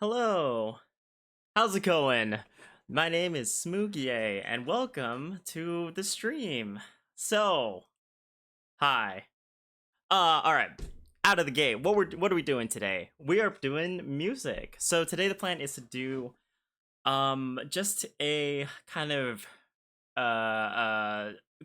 Hello, how's it going? My name is Smoogie, and welcome to the stream. So, hi. All right. Out of the gate, what are we doing today? We are doing music. So today the plan is to do just a kind of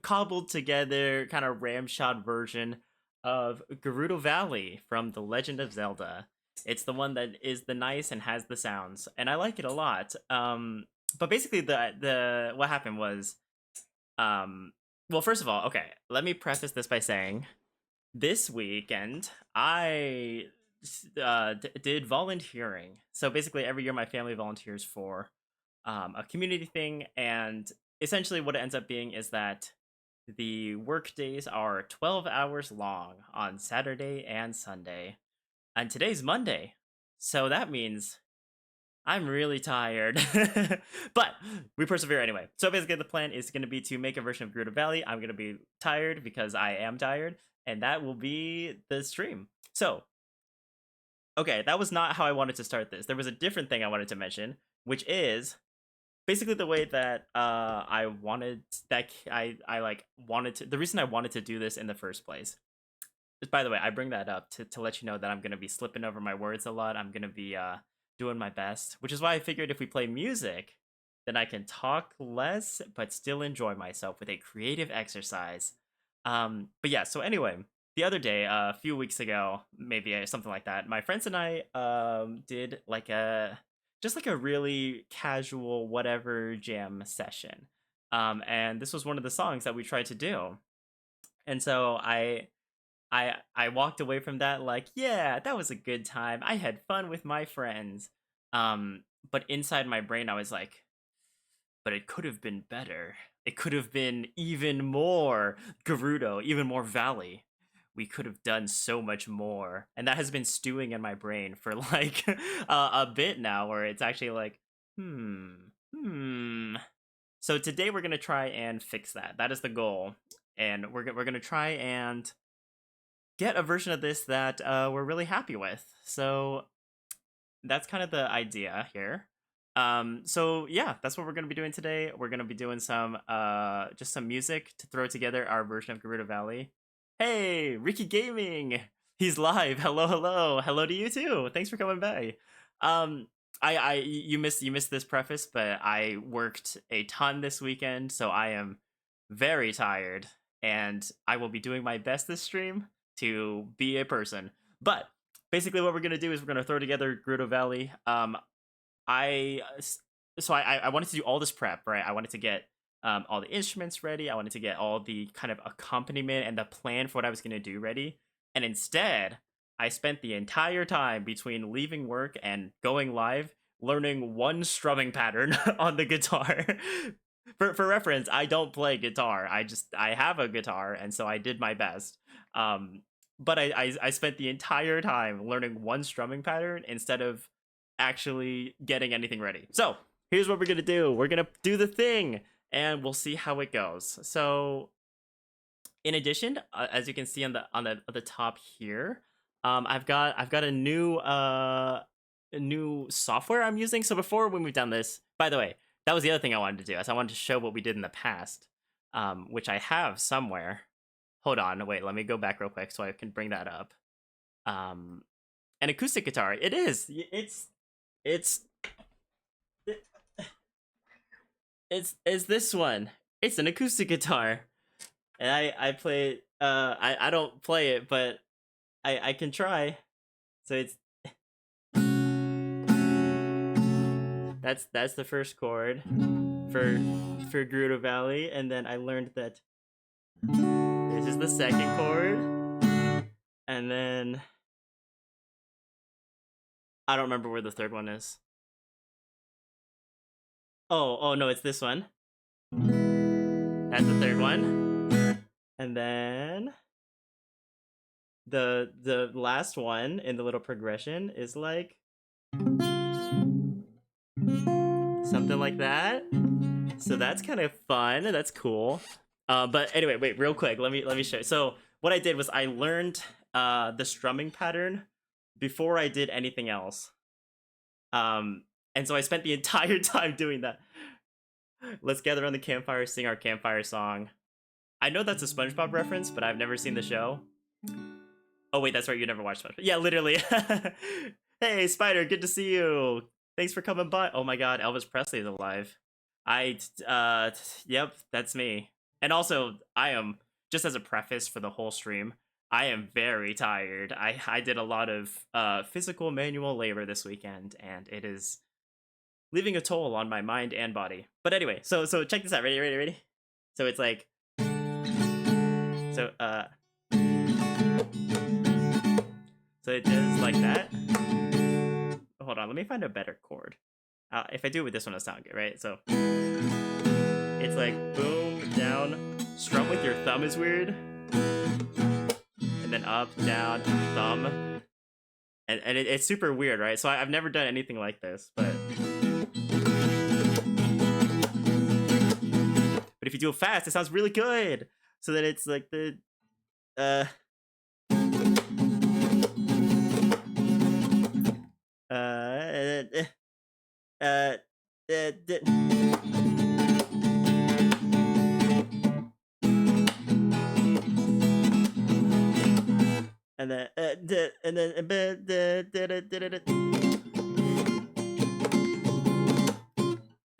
cobbled together kind of ramshot version of Gerudo Valley from The Legend of Zelda. It's the one that is the nice and has the sounds, and I like it a lot. But basically, the what happened was, um, well, first of all, okay, let me preface this by saying this weekend I did volunteering. So basically, every year my family volunteers for a community thing, and essentially what it ends up being is that the work days are 12 hours long on Saturday and Sunday, and today's Monday, so that means I'm really tired. But we persevere anyway. So basically the plan is going to be to make a version of Gerudo Valley. I'm going to be tired because I am tired, and that will be the stream. So okay, that was not how I wanted to start this. There was a different thing I wanted to mention, which is basically the way that I wanted that I like wanted to, the reason I wanted to do this in the first place is, by the way, I bring that up to let you know that I'm gonna be slipping over my words a lot. I'm gonna be doing my best, which is why I figured if we play music, then I can talk less but still enjoy myself with a creative exercise. But yeah, so anyway, the other day, a few weeks ago, maybe something like that, my friends and I did like a just like a really casual whatever jam session. And this was one of the songs that we tried to do. And so I walked away from that like, yeah, that was a good time. I had fun with my friends. But inside my brain I was like, but it could have been better. It could have been even more Gerudo, even more Valley. We could have done so much more. And that has been stewing in my brain for like a bit now, where it's actually like, hmm, hmm. So today we're gonna try and fix that. That is the goal. And we're gonna try and get a version of this that we're really happy with. So that's kind of the idea here. So yeah, that's what we're gonna be doing today. We're gonna be doing some just some music to throw together our version of Gerudo Valley. Hey, Ricky Gaming! He's live. Hello, hello, hello to you too. Thanks for coming by. Um, you missed this preface, but I worked a ton this weekend, so I am very tired, and I will be doing my best this stream to be a person. But basically, what we're gonna do is we're gonna throw together Gerudo Valley. I so I wanted to do all this prep, right? I wanted to get all the instruments ready. I wanted to get all the kind of accompaniment and the plan for what I was gonna do ready. And instead, I spent the entire time between leaving work and going live learning one strumming pattern on the guitar. For reference, I don't play guitar. I have a guitar, and so I did my best. But I spent the entire time learning one strumming pattern instead of actually getting anything ready. So here's what we're gonna do. We're gonna do the thing, and we'll see how it goes. So in addition, as you can see on the top here, I've got a new software I'm using. So before, when we've done this, by the way, that was the other thing I wanted to do. Is I wanted to show what we did in the past, which I have somewhere. Hold on, wait, let me go back real quick so I can bring that up. Um, an acoustic guitar. It is. It's it's this one. It's an acoustic guitar, and I play. I don't play it, but I can try. So it's that's the first chord for Gerudo Valley, and then I learned that this is the second chord, and then I don't remember where the third one is. Oh no, it's this one. That's the third one, and then the last one in the little progression is like something like that. So that's kind of fun. That's cool. But anyway, wait, real quick. Let me show you. So what I did was I learned the strumming pattern before I did anything else. And so I spent the entire time doing that. Let's gather on the campfire, sing our campfire song. I know that's a SpongeBob reference, but I've never seen the show. Oh wait, that's right, you never watched SpongeBob. Yeah, literally. Hey, Spider, good to see you. Thanks for coming by. Oh my god, Elvis Presley is alive. Yep, that's me. And also, I am, just as a preface for the whole stream, I am very tired. I did a lot of physical manual labor this weekend, and it is leaving a toll on my mind and body. But anyway, so check this out. Ready? So it's like, so so it does like that. Hold on, let me find a better chord. If I do it with this one, it'll sound good, right? So it's like boom, down, strum with your thumb is weird, and then up, down, thumb, and it's super weird, right? So I've never done anything like this, but if you do it fast, it sounds really good. So that it's like the and then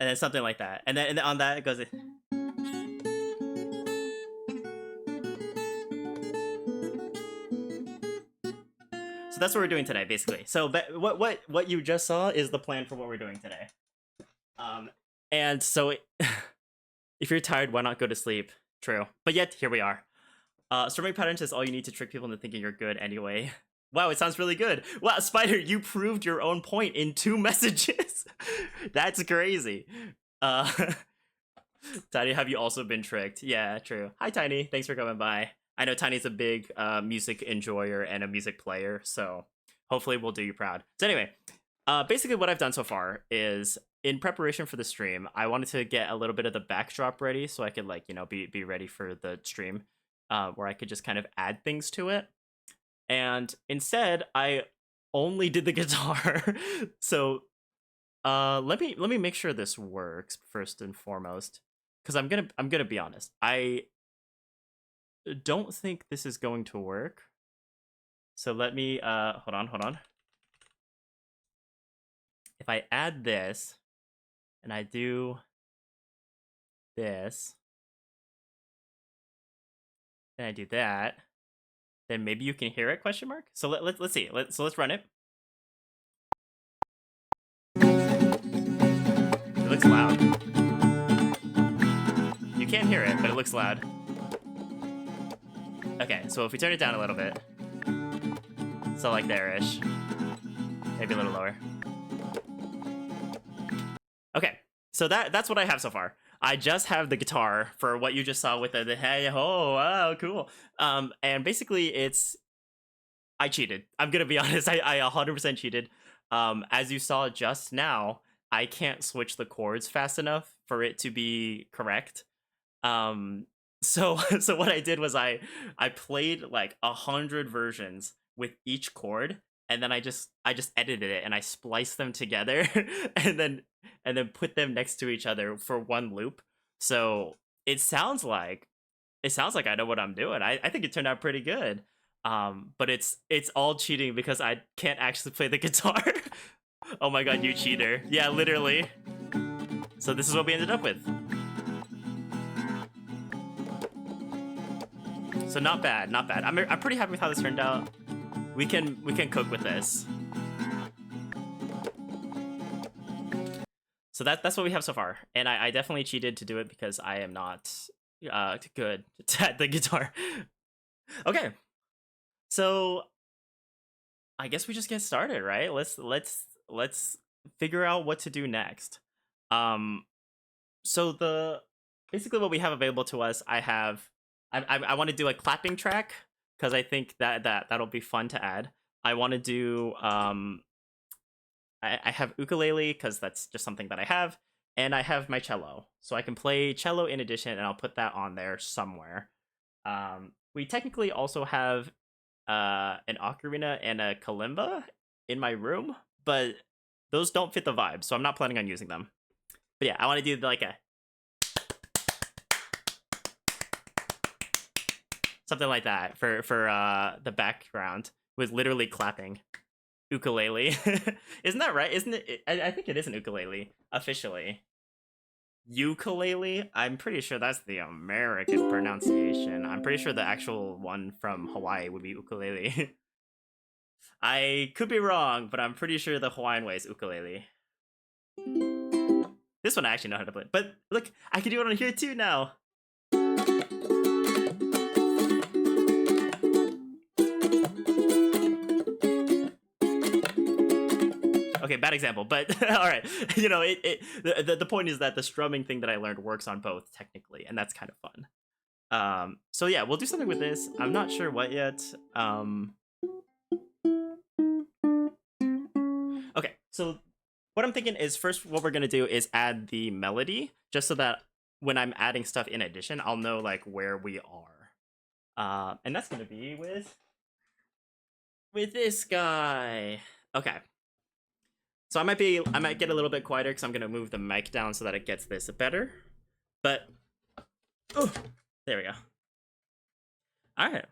and then something like that, and then on that it goes. So that's what we're doing today, basically. So what you just saw is the plan for what we're doing today. And so if you're tired, why not go to sleep? True, but yet here we are. Strumming patterns is all you need to trick people into thinking you're good anyway. Wow, it sounds really good. Wow, Spider, you proved your own point in 2 messages. That's crazy. Tiny, have you also been tricked? Yeah, true. Hi, Tiny. Thanks for coming by. I know Tiny's a big music enjoyer and a music player, so hopefully we'll do you proud. So anyway, basically what I've done so far is, in preparation for the stream, I wanted to get a little bit of the backdrop ready so I could, like, you know, be ready for the stream, where I could just kind of add things to it. And instead, I only did the guitar. So let me make sure this works first and foremost, because I'm gonna be honest. I don't think this is going to work. So let me hold on. If I add this and I do this, and I do that, then maybe you can hear it, question mark. So let's see. Let's run it. It looks loud. You can't hear it, but it looks loud. Okay, so if we turn it down a little bit, so like there-ish, maybe a little lower. Okay, so that's what I have so far. I just have the guitar for what you just saw with the hey ho, wow, cool. And basically I cheated. I'm gonna be honest, I 100% cheated. As you saw just now, I can't switch the chords fast enough for it to be correct. So what I did was I played like 100 versions with each chord, and then I just edited it and I spliced them together and then put them next to each other for one loop. So it sounds like I know what I'm doing. I think it turned out pretty good. But it's all cheating because I can't actually play the guitar. Oh my god, you cheater. Yeah, literally. So this is what we ended up with. So not bad. I'm pretty happy with how this turned out. We can cook with this. So that's what we have so far, and I definitely cheated to do it because I am not good at the guitar. Okay, so I guess we just get started, right? Let's figure out what to do next. So basically what we have available to us, I want to do a clapping track because I think that'll be fun to add. I want to do I have ukulele because that's just something that I have, and I have my cello, so I can play cello in addition, and I'll put that on there somewhere. We technically also have an ocarina and a kalimba in my room, but those don't fit the vibe, so I'm not planning on using them. But yeah, I want to do like a something like that for the background with literally clapping. Ukulele. Isn't that right? Isn't it? I think it is an ukulele officially. Ukulele? I'm pretty sure that's the American pronunciation. I'm pretty sure the actual one from Hawaii would be ukulele. I could be wrong, but I'm pretty sure the Hawaiian way is ukulele. This one I actually know how to play. But look, I can do it on here too now. Okay, bad example, but all right. You know, the point is that the strumming thing that I learned works on both technically, and that's kind of fun. So yeah, we'll do something with this. I'm not sure what yet. Okay, so what I'm thinking is first what we're gonna do is add the melody, just so that when I'm adding stuff in addition, I'll know like where we are. And that's gonna be with this guy. Okay. So I might get a little bit quieter because I'm gonna move the mic down so that it gets this better. But oh, there we go. All right.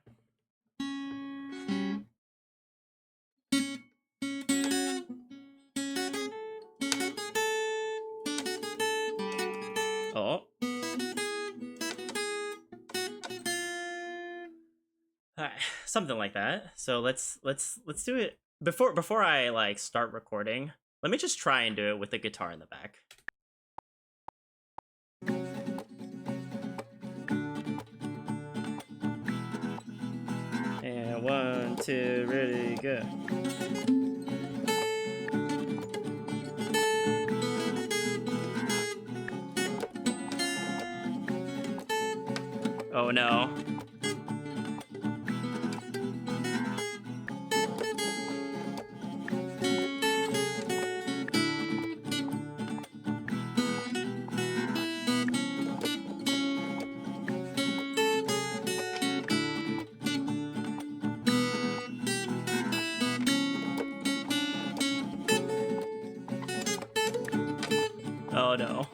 Oh. All right, something like that. So let's do it before I like start recording. Let me just try and do it with the guitar in the back. And 1, 2, really good. Oh no. Oh no.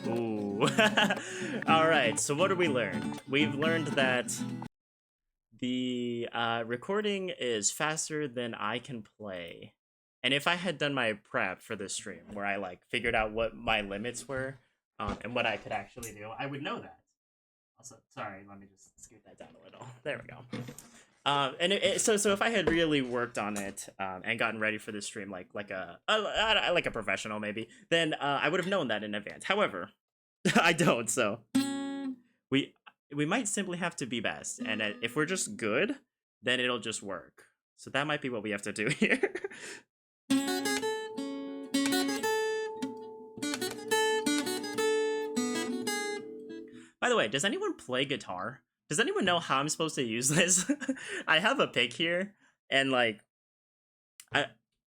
Ooh. All right, so what have we learned? We've learned that the recording is faster than I can play. And if I had done my prep for this stream, where I like figured out what my limits were, and what I could actually do, I would know that. Also, sorry, let me just scoot that down a little. There we go. And so if I had really worked on it and gotten ready for this stream like a professional maybe, then I would have known that in advance. However, I don't. So we might simply have to be best, and if we're just good, then it'll just work. So that might be what we have to do here. By the way, does anyone play guitar? Does anyone know how I'm supposed to use this? I have a pick here, and like,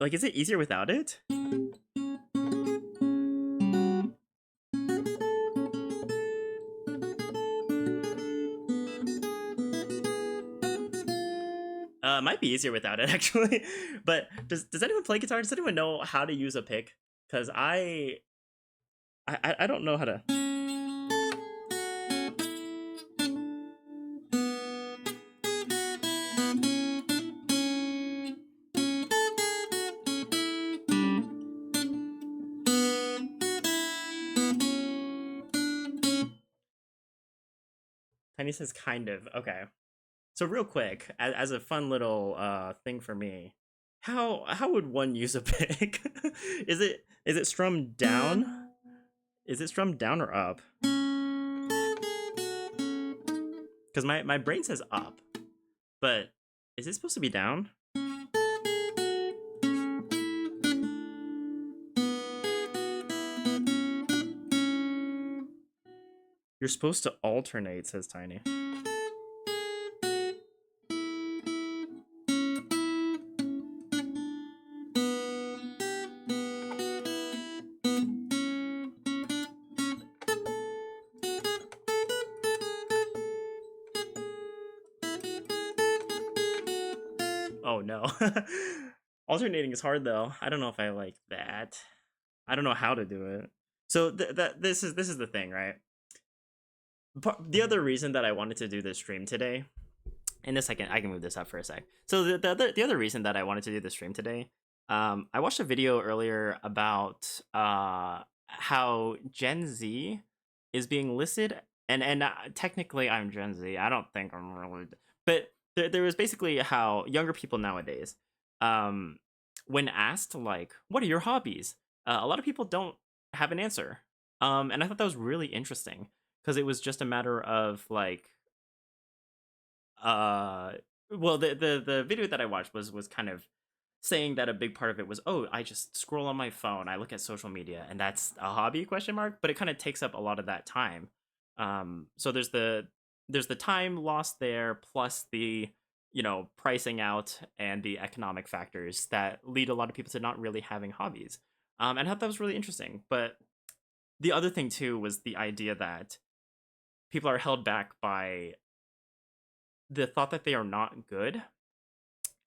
is it easier without it? It might be easier without it actually. But does anyone play guitar? Does anyone know how to use a pick? Because I don't know how to. Tiny says kind of. Okay. So real quick, as a fun little thing for me, how would one use a pick? Is it strummed down? Is it strummed down or up? Because my brain says up, but is it supposed to be down? You're supposed to alternate, says Tiny. Oh no. Alternating is hard though. I don't know if I like that. I don't know how to do it. So this is the thing, right? The other reason that I wanted to do this stream today, in a second, I can move this up for a sec. So the other reason that I wanted to do the stream today, I watched a video earlier about how Gen Z is being listed, and technically I'm Gen Z. I don't think I'm really, but there was basically how younger people nowadays, um, when asked like, "What are your hobbies?" A lot of people don't have an answer, and I thought that was really interesting because it was just a matter of like uh well the video that I watched was kind of saying that a big part of it was, oh, I just scroll on my phone, I look at social media, and that's a hobby, question mark, but it kind of takes up a lot of that time. So there's the time lost there, plus the pricing out and the economic factors that lead a lot of people to not really having hobbies. And I thought that was really interesting. But the other thing too was the idea that people are held back by the thought that they are not good,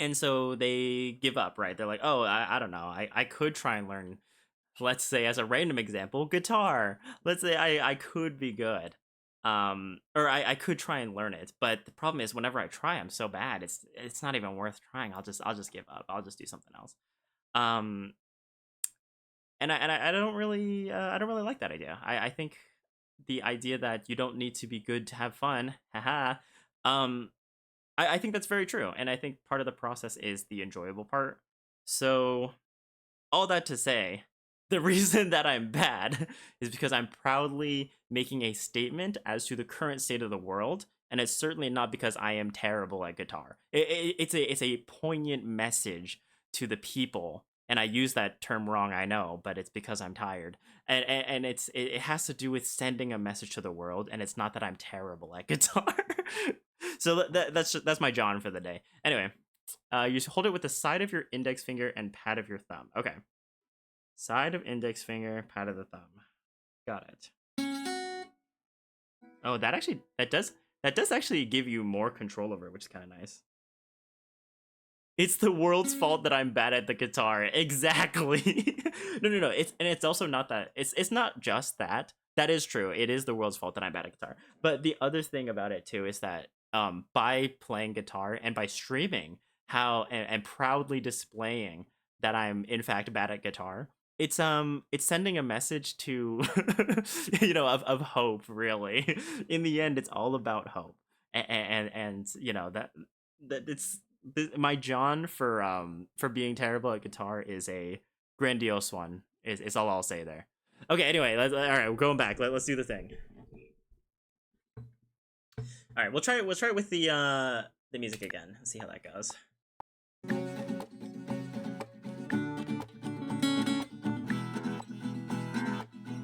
and so they give up, right? They're like, oh, I don't know, I could try and learn, let's say, as a random example, guitar. Let's say I could be good, or I could try and learn it, but the problem is whenever I try, I'm so bad, it's not even worth trying. I'll just give up, I'll just do something else. um and I don't really like that idea. I think the idea that you don't need to be good to have fun, haha, um I think that's very true, and I think part of the process is the enjoyable part. So, all that to say, the reason that I'm bad is because I'm proudly making a statement as to the current state of the world, and it's certainly not because I am terrible at guitar. It's a poignant message to the people, and I use that term wrong, I know, but it's because I'm tired, and it has to do with sending a message to the world, and it's not that I'm terrible at guitar. So that's my John for the day. Anyway, you hold it with the side of your index finger and pad of your thumb. Okay. Side of index finger, pad of the thumb. Got it. Oh, that does actually give you more control over it, which is kind of nice. It's the world's fault that I'm bad at the guitar. Exactly. No. It's also not that. It's not just that. That is true. It is the world's fault that I'm bad at guitar. But the other thing about it too is that by playing guitar and by streaming how and proudly displaying that I'm in fact bad at guitar, it's sending a message to of hope, really. In the end, it's all about hope. And that it's my John for being terrible at guitar is a grandiose one. Is all I'll say there. Okay. Anyway, all right. We're going back. Let's do the thing. All right. We'll try it. We'll try it with the music again. Let's see how that goes.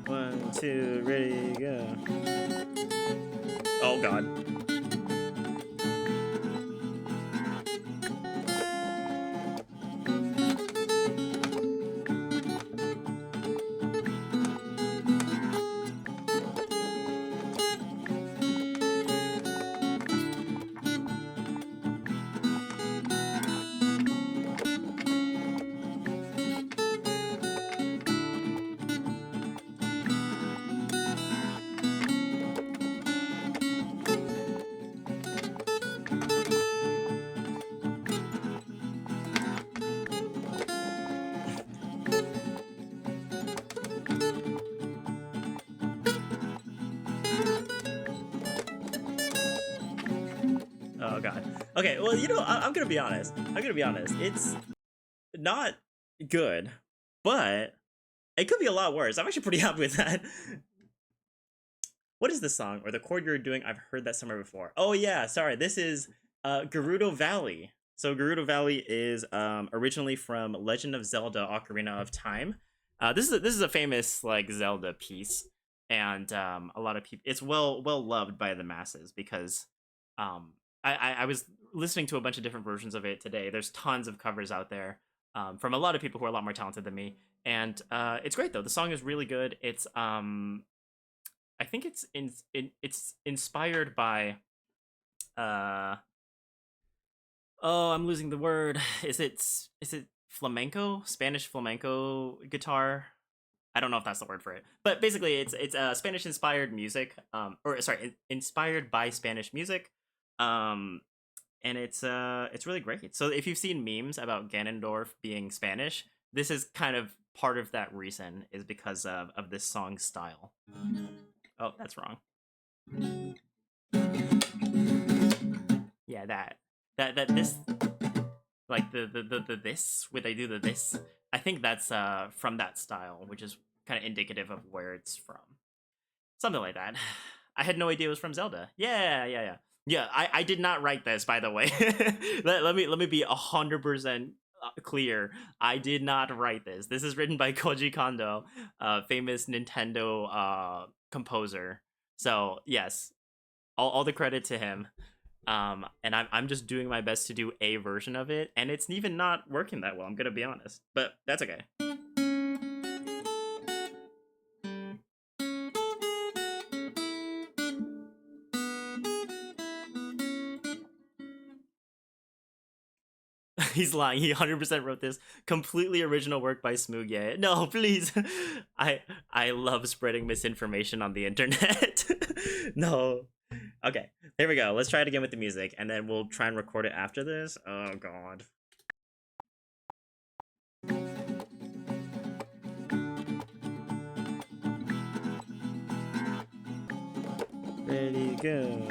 One, two, ready, go. Oh God. Oh God. Okay. Well, I'm gonna be honest. It's not good, but it could be a lot worse. I'm actually pretty happy with that. What is the song or the chord you're doing? I've heard that somewhere before. Oh yeah, sorry. This is Gerudo Valley. So Gerudo Valley is originally from Legend of Zelda: Ocarina of Time. This is a famous like Zelda piece, and a lot of people. It's well loved by the masses because I was listening to a bunch of different versions of it today. There's tons of covers out there from a lot of people who are a lot more talented than me, and it's great though. The song is really good. It's I think it's inspired by uh Oh, I'm losing the word. Is it flamenco? Spanish flamenco guitar? I don't know if that's the word for it, but basically, it's Spanish inspired music. Or sorry, inspired by Spanish music. Um, and it's really great. So if you've seen memes about Ganondorf being Spanish, this is kind of part of that reason is because of this song style. Oh, that's wrong. Yeah, that this like the this where they do the this. I think that's from that style, which is kind of indicative of where it's from. Something like that. I had no idea it was from Zelda. Yeah. Yeah, I did not write this, by the way. let me be 100% clear. I did not write this. This is written by Koji Kondo, famous Nintendo composer. So yes, all the credit to him. And I'm just doing my best to do a version of it, and it's even not working that well. I'm gonna be honest, but that's okay. He's lying. He 100% wrote this completely original work by Smoog. Yeah, no, please. I love spreading misinformation on the internet. No. Okay, here we go. Let's try it again with the music, and then we'll try and record it after this. Oh god. Ready, go.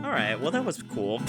Alright, well that was cool.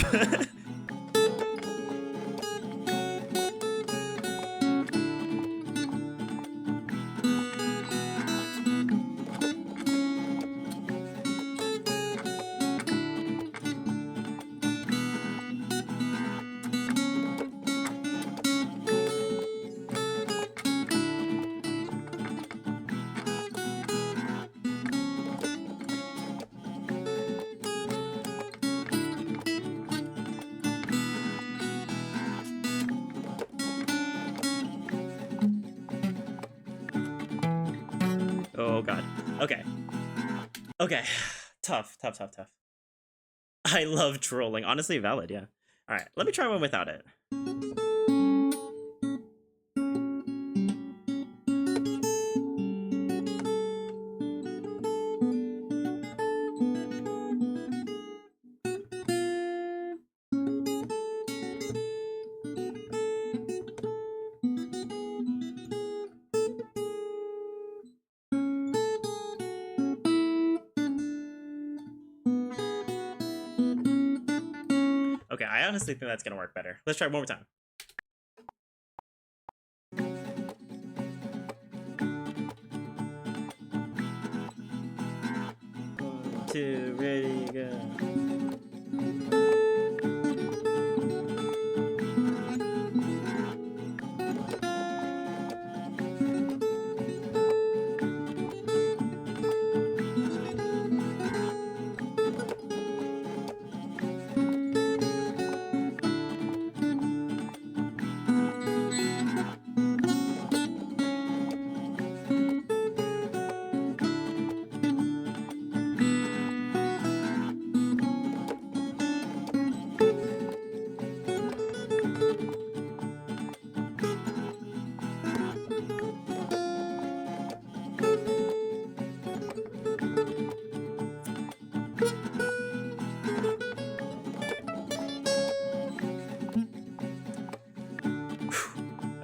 Oh god. Okay. Okay. Tough. I love trolling. Honestly, valid, yeah. Alright, let me try one without it. Okay, I honestly think that's gonna work better. Let's try it one more time. 1, 2, ready, go.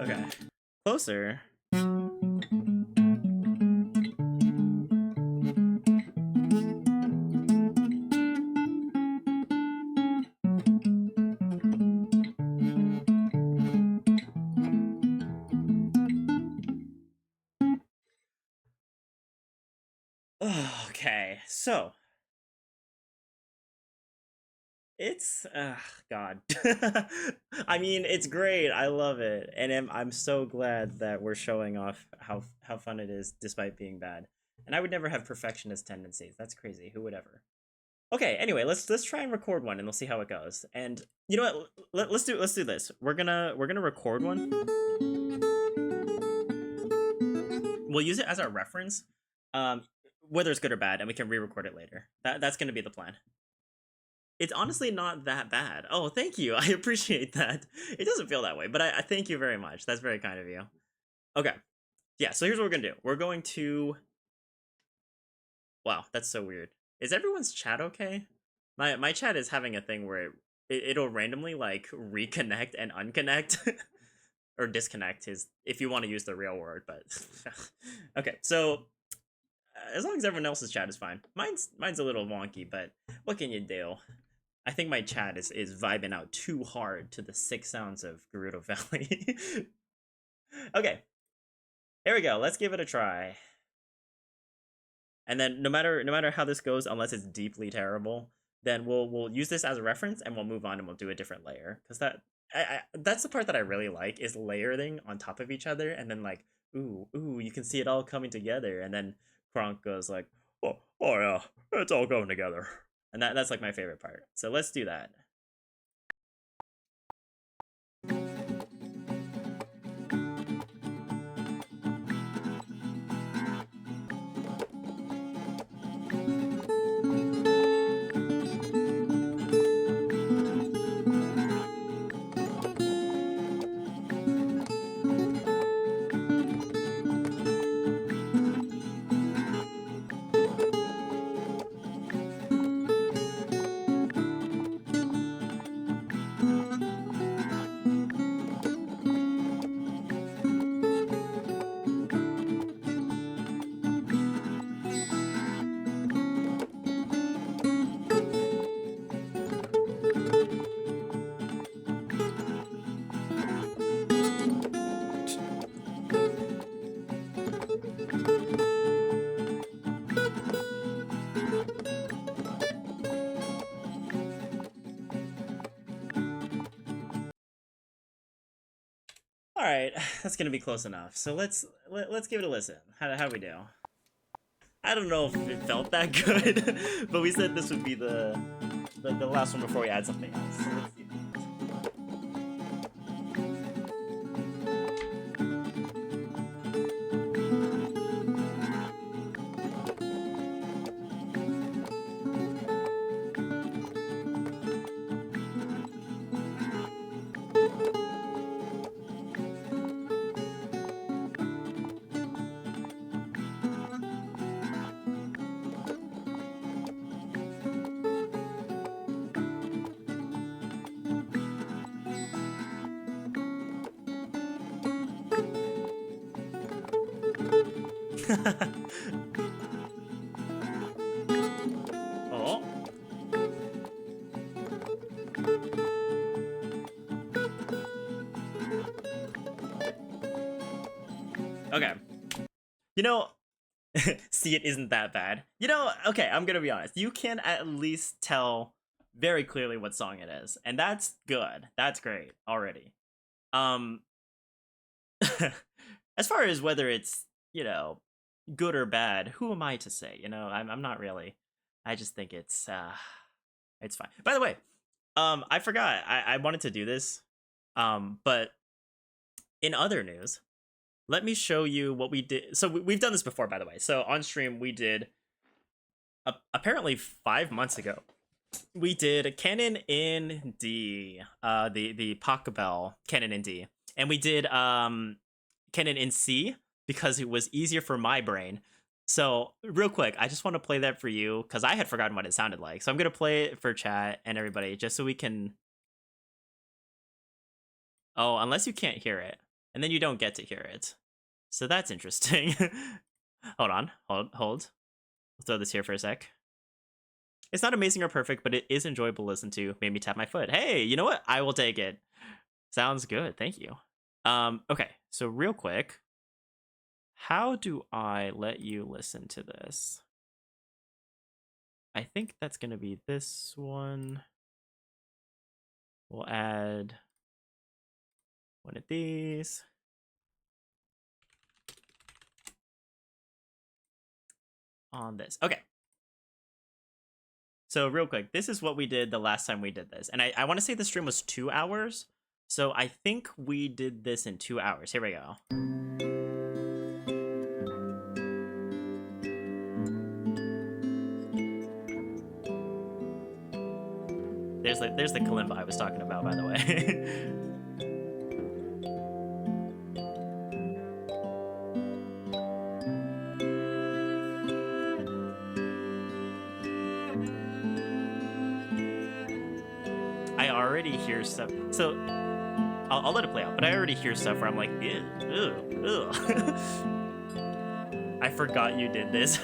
Okay. Closer. Okay, so it's god. I mean, it's great. I love it. And I'm so glad that we're showing off how fun it is despite being bad. And I would never have perfectionist tendencies. That's crazy. Who would ever? Okay, anyway, let's try and record one and we'll see how it goes. And you know what? Let's do this. We're gonna record one. we'll use it as our reference, um, whether it's good or bad, and we can re-record it later. That's gonna be the plan. It's honestly not that bad. Oh, thank you. I appreciate that. It doesn't feel that way, but I thank you very much. That's very kind of you. Okay. Yeah, so here's what we're gonna do. We're going to... Wow, that's so weird. Is everyone's chat okay? My chat is having a thing where it'll randomly like reconnect and unconnect. Or disconnect is if you want to use the real word, but okay, so as long as everyone else's chat is fine. Mine's a little wonky, but what can you do? I think my chat is vibing out too hard to the sick sounds of Gerudo Valley. Okay, here we go. Let's give it a try. And then no matter how this goes, unless it's deeply terrible, then we'll use this as a reference and we'll move on and we'll do a different layer. Because that's the part that I really like, is layering on top of each other, and then like, ooh, you can see it all coming together, and then Kronk goes like, oh yeah, it's all going together. And that's like my favorite part. So let's do that. All right, that's gonna be close enough. So let's give it a listen. How do we do? I don't know if it felt that good, but we said this would be the last one before we add something else. So let's see. Oh. Okay. You know, see, it isn't that bad. You know, okay, I'm gonna be honest. You can at least tell very clearly what song it is, and that's good. That's great already. As far as whether it's, you know, good or bad, who am I to say? You know, I'm not really. I just think it's fine. By the way, I forgot I wanted to do this, but in other news, let me show you what we did. So we've done this before, by the way. So on stream we did apparently 5 months ago. We did Canon in D, the Pachelbel Canon in D, and we did Canon in C because it was easier for my brain. So real quick, I just want to play that for you because I had forgotten what it sounded like. So I'm gonna play it for chat and everybody just so we can. Oh, unless you can't hear it, and then you don't get to hear it. So that's interesting. Hold on, hold. We'll throw this here for a sec. It's not amazing or perfect, but it is enjoyable to listen to. Made me tap my foot. Hey, you know what? I will take it. Sounds good. Thank you. Okay, so real quick, how do I let you listen to this? I think that's gonna be this one. We'll add one of these. On this. Okay. So real quick, this is what we did the last time we did this. And I want to say the stream was 2 hours. So I think we did this in 2 hours. Here we go. There's the kalimba I was talking about, by the way. I already hear stuff. So I'll let it play out, but I already hear stuff where I'm like, ew, ew, ew. I forgot you did this.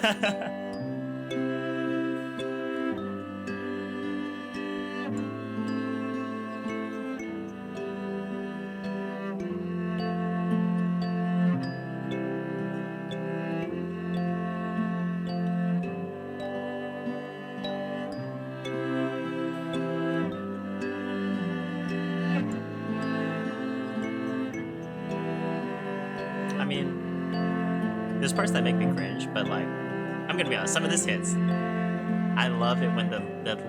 I mean, there's parts that make me cringe, but like, I'm gonna be honest, some of this hits. I love it when the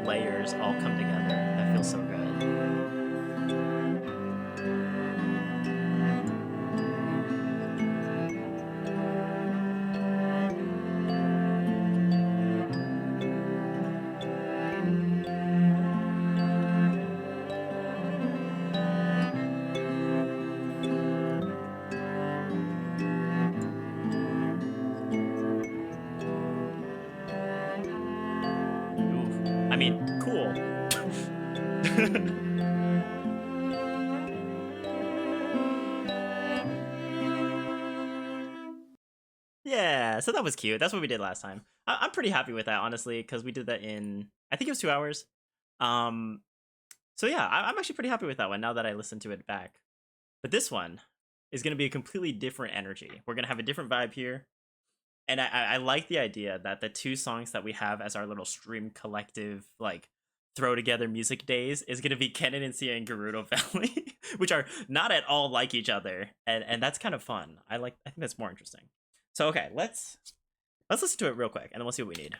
layers all come together. That feels so good. Oof. I mean, cool. Yeah, so that was cute. That's what we did last time. I'm pretty happy with that, honestly, because we did that in, I think it was 2 hours. Um, so yeah, I'm actually pretty happy with that one now that I listened to it back. But this one is going to be a completely different energy. We're going to have a different vibe here. And I like the idea that the two songs that we have as our little stream collective, like, throw together music days is going to be Kennen and Sia and Gerudo Valley, which are not at all like each other. And that's kind of fun. I think that's more interesting. So, okay, let's listen to it real quick, and then we'll see what we need.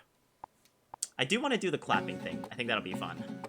I do want to do the clapping thing. I think that'll be fun.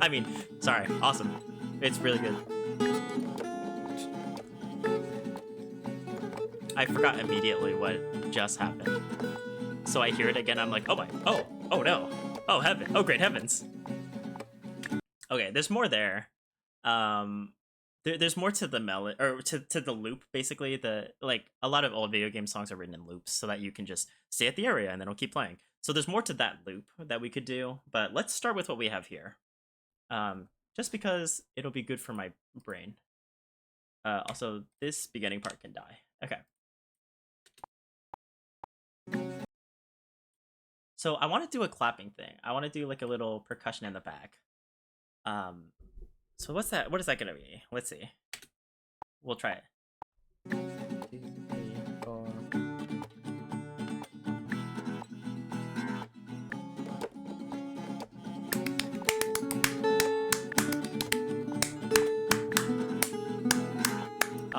I mean, sorry, awesome. It's really good. I forgot immediately what just happened. So I hear it again, I'm like, oh no. Oh heaven, oh great heavens. Okay, there's more there. There's more to the melody, or to the loop, basically. Like, a lot of old video game songs are written in loops so that you can just stay at the area and then it'll keep playing. So there's more to that loop that we could do, but let's start with what we have here. Just because it'll be good for my brain. Also, this beginning part can die. Okay. So I want to do a clapping thing. I want to do like a little percussion in the back. So what's that? What is that gonna be? Let's see. We'll try it. 2, 3, 4.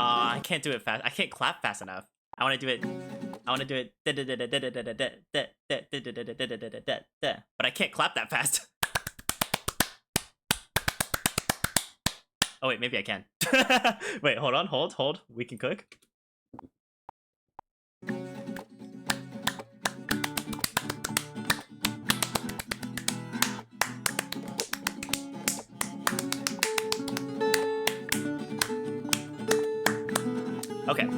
I can't do it fast. I can't clap fast enough. I want to do it. But I can't clap that fast. Oh wait, maybe I can. Wait, hold on, hold. We can cook. Okay.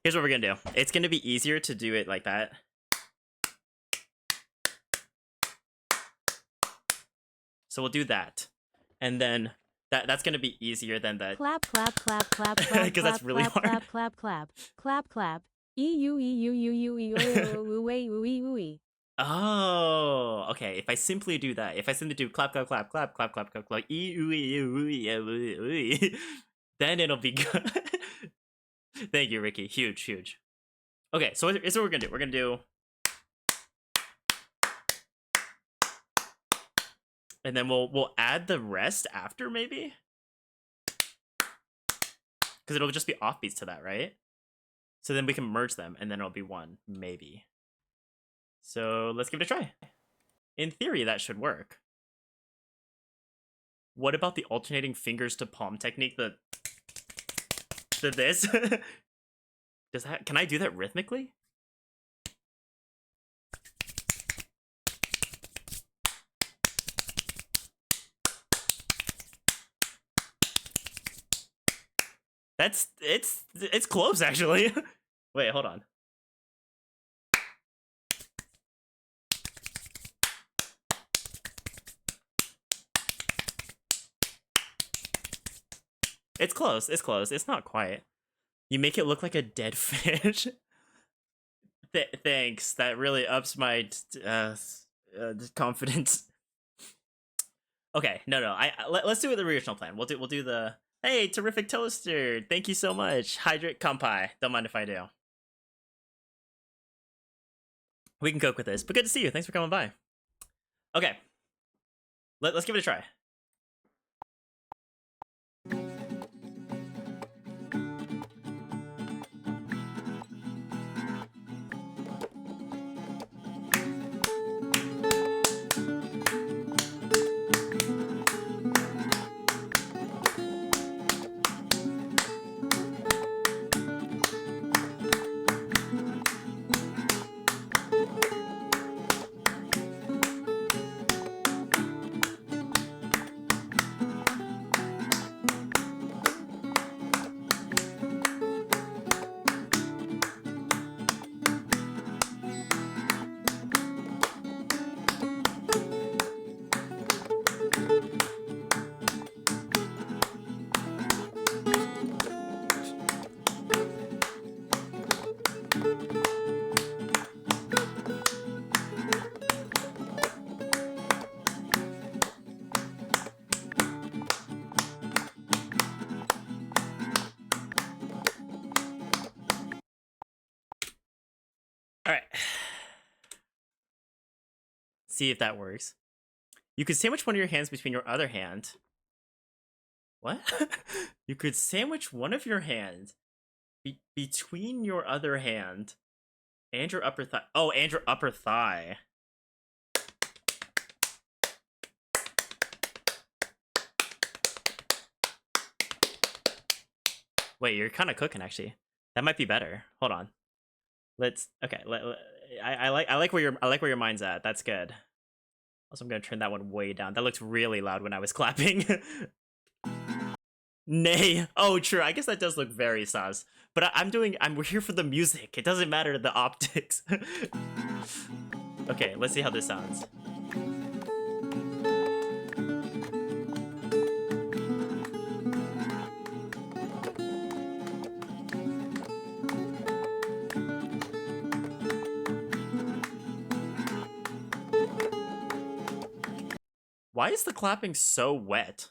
Here's what we're gonna do. It's gonna be easier to do it like that. So we'll do that. And then that's gonna be easier than the clap. because that's really hard. Clap. Oh, okay. If I simply do that, if I simply do clap, Then it'll be good. Thank you, Ricky. Huge, huge. Okay, so here's what we're gonna do. We're gonna do, and then we'll add the rest after, maybe, because it'll just be offbeats to that, right? So then we can merge them, and then it'll be one, maybe. So let's give it a try. In theory, that should work. What about the alternating fingers to palm technique? The this? Does that? Can I do that rhythmically? It's close actually. Wait, hold on. It's close. It's close. It's not quite. You make it look like a dead fish. Thanks. That really ups my confidence. Okay, no. Let's do it the original plan. We'll do the hey, terrific toaster. Thank you so much. Hydrate kampai. Don't mind if I do. We can cook with this, but good to see you. Thanks for coming by. Okay, let's give it a try. All right. See if that works. You could sandwich one of your hands between your other hand. What? You could sandwich one of your hands between your other hand and your upper thigh. Oh, and your upper thigh. Wait, you're kind of cooking actually. That might be better. Hold on. Let's okay. I like where your mind's at. That's good. Also, I'm gonna turn that one way down. That looked really loud when I was clapping. Nay. Oh, true. I guess that does look very sus. But we're here for the music. It doesn't matter the optics. Okay, let's see how this sounds. Why is the clapping so wet?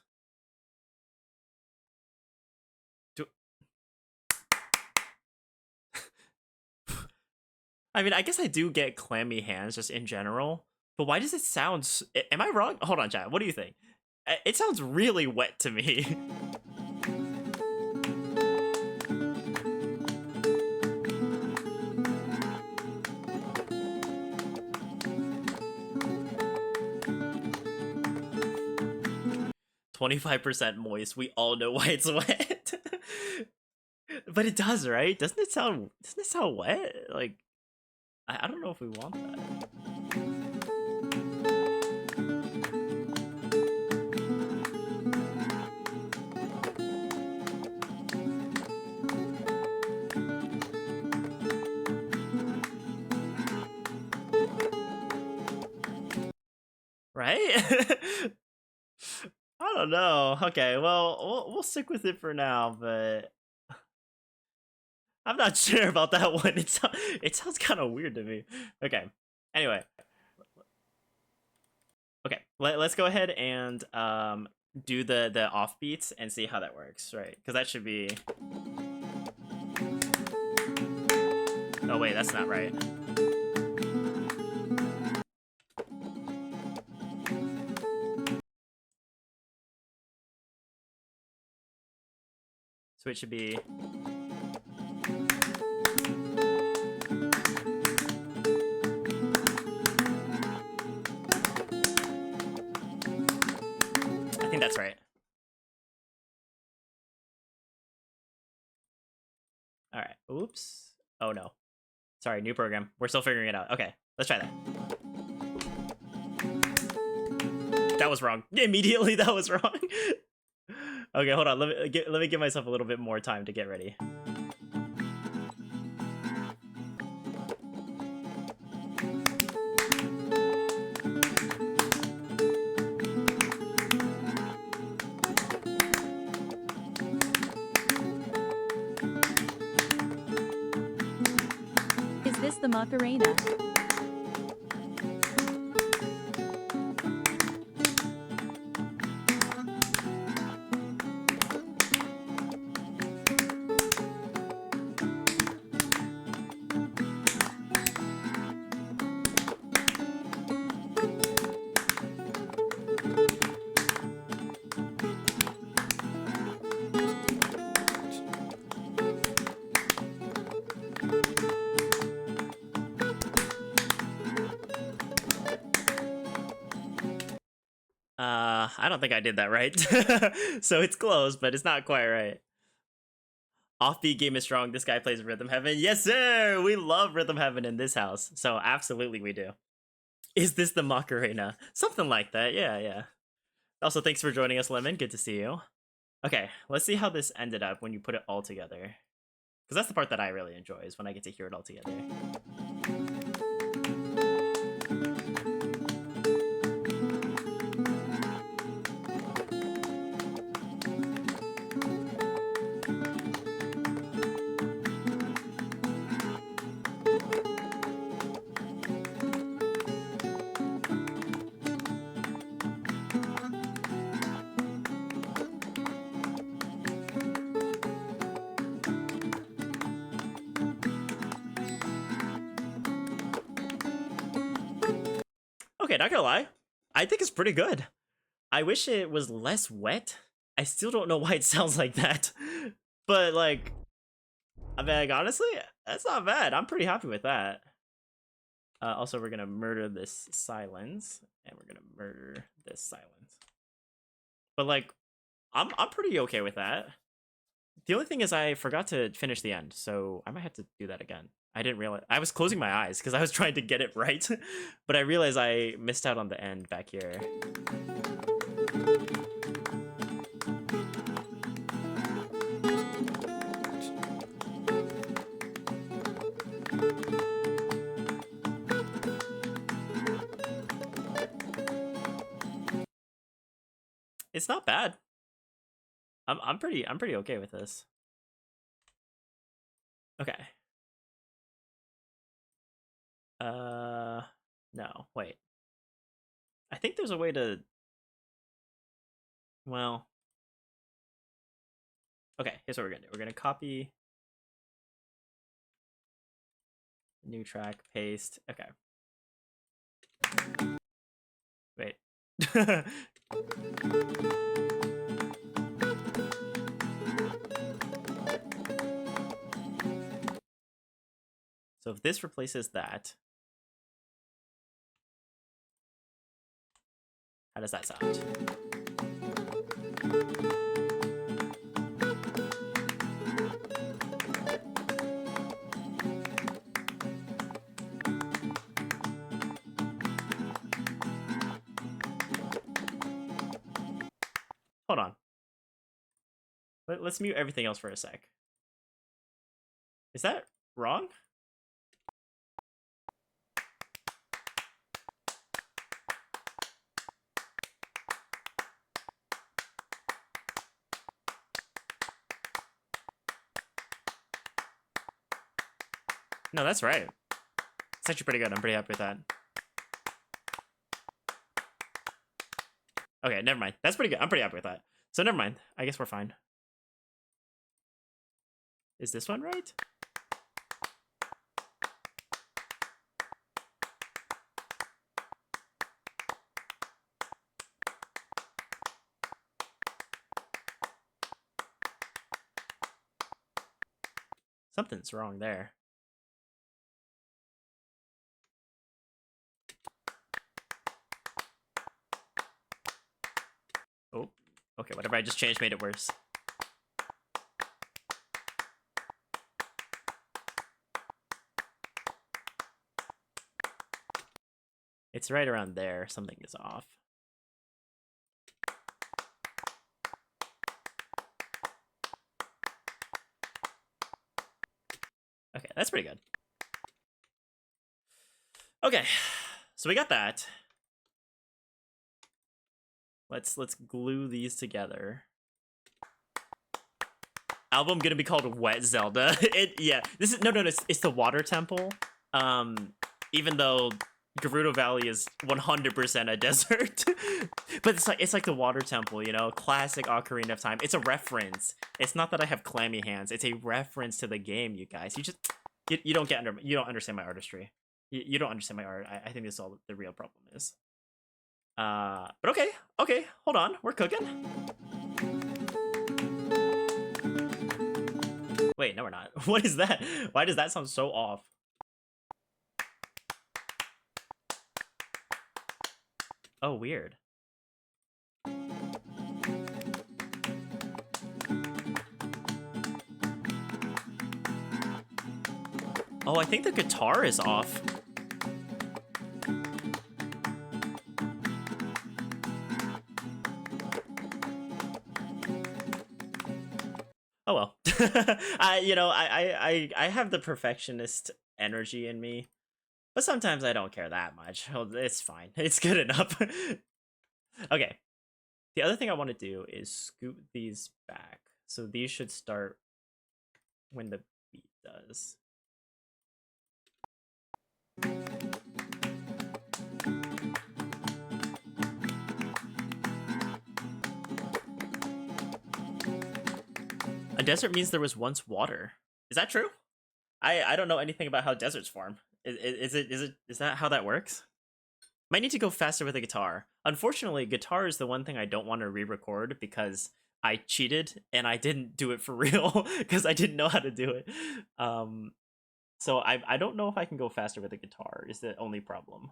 I mean, I guess I do get clammy hands just in general, but why does it sound... Am I wrong? Hold on, chat. What do you think? It sounds really wet to me. 25% moist. We all know why it's wet. But it does, right? Doesn't it sound wet? Like, I don't know if we want that. Right? I don't know. Okay, well, we'll stick with it for now, but I'm not sure about that one. It sounds kind of weird to me. Okay. Anyway. Okay, let's go ahead and do the offbeats and see how that works, right? Because that should be. Oh wait, that's not right. So it should be. I think that's right. All right. Oops. Oh no. Sorry, new program. We're still figuring it out. Okay, let's try that. That was wrong. Immediately, that was wrong. Okay, hold on. Let me give myself a little bit more time to get ready. Is this the Macarena? I don't think I did that right. So it's close, but it's not quite right. Offbeat game is strong. This guy plays Rhythm Heaven. Yes, sir! We love Rhythm Heaven in this house. So absolutely we do. Is this the Macarena? Something like that. Yeah, yeah. Also, thanks for joining us, Lemon. Good to see you. Okay, let's see how this ended up when you put it all together. Because that's the part that I really enjoy, is when I get to hear it all together. Okay, not gonna lie. I think it's pretty good. I wish it was less wet. I still don't know why it sounds like that. But, like, I mean, like, honestly, that's not bad. I'm pretty happy with that. Also, we're gonna murder this silence, and we're gonna murder this silence. But, like, I'm pretty okay with that. The only thing is I forgot to finish the end, so I might have to do that again. I didn't realize. I was closing my eyes because I was trying to get it right, but I realized I missed out on the end back here. It's not bad. I'm pretty okay with this. Okay. No, wait. I think there's a way to. Well. Okay, here's what we're gonna do. We're gonna copy. New track, paste. Okay. Wait. So if this replaces that, how does that sound? Hold on. Let's mute everything else for a sec. Is that wrong? No, that's right. It's actually pretty good. I'm pretty happy with that. Okay, never mind. That's pretty good. I'm pretty happy with that. So never mind. I guess we're fine. Is this one right? Something's wrong there. Oh, okay, whatever I just changed made it worse. It's right around there. Something is off. Okay, that's pretty good. Okay, so we got that. Let's glue these together. Album gonna be called Wet Zelda. Yeah. This is no. It's the water temple. Even though Gerudo Valley is 100% a desert, but it's like the water temple, you know, classic Ocarina of Time. It's a reference. It's not that I have clammy hands. It's a reference to the game, you guys. You don't understand my artistry. You don't understand my art. I think this is all the real problem is. But okay, hold on, we're cooking. Wait, no, we're not. What is that? Why does that sound so off? Oh, weird. Oh, I think the guitar is off. Oh well. I have the perfectionist energy in me, but sometimes I don't care that much. Oh, it's fine. It's good enough. Okay. The other thing I want to do is scoot these back. So these should start when the beat does. A desert means there was once water. Is that true? I don't know anything about how deserts form. Is that how that works? Might need to go faster with a guitar. Unfortunately, guitar is the one thing I don't want to re-record because I cheated and I didn't do it for real because I didn't know how to do it. So I don't know if I can go faster with a guitar. Is the only problem.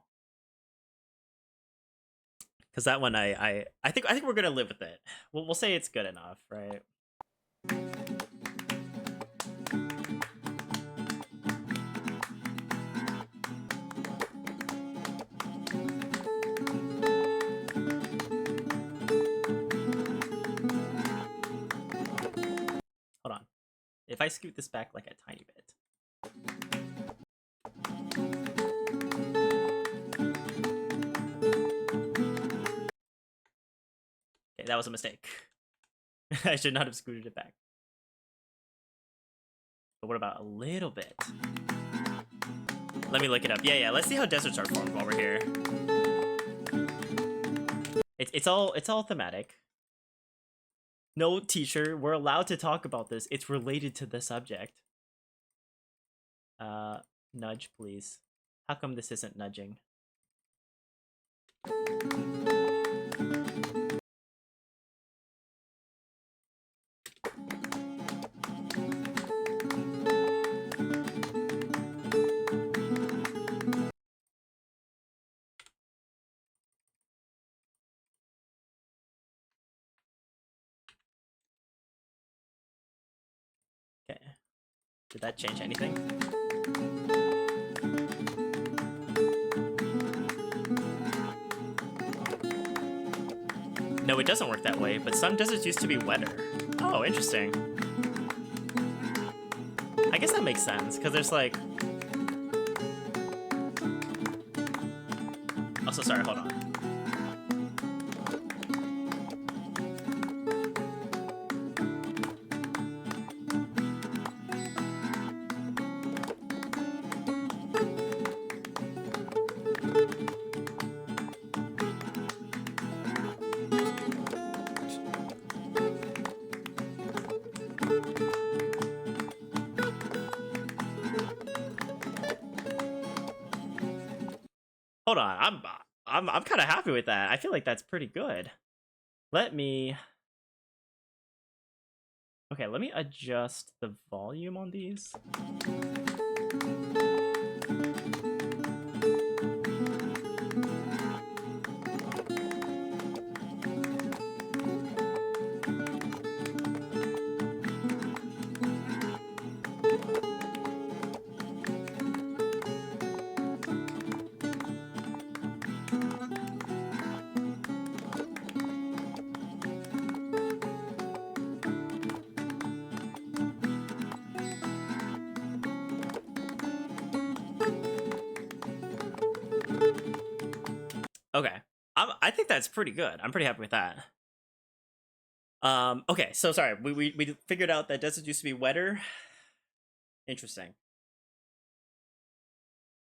Because that one I think we're gonna live with it. We'll say it's good enough, right? Hold on. If I scoot this back like a tiny bit. Okay, that was a mistake. I should not have scooted it back. But what about a little bit? Let me look it up. Yeah, let's see how deserts are formed while we're here. It's all thematic. No, teacher, we're allowed to talk about this. It's related to the subject. Nudge, please. How come this isn't nudging? Okay. Did that change anything? No, it doesn't work that way, but some deserts used to be wetter. Oh, interesting. I guess that makes sense, because there's like... Also, sorry, hold on. Hold on. I'm kind of happy with that. I feel like that's pretty good. Let me Okay, let me adjust the volume on these. Okay. I think that's pretty good. I'm pretty happy with that. Okay, so sorry. We figured out that deserts used to be wetter. Interesting.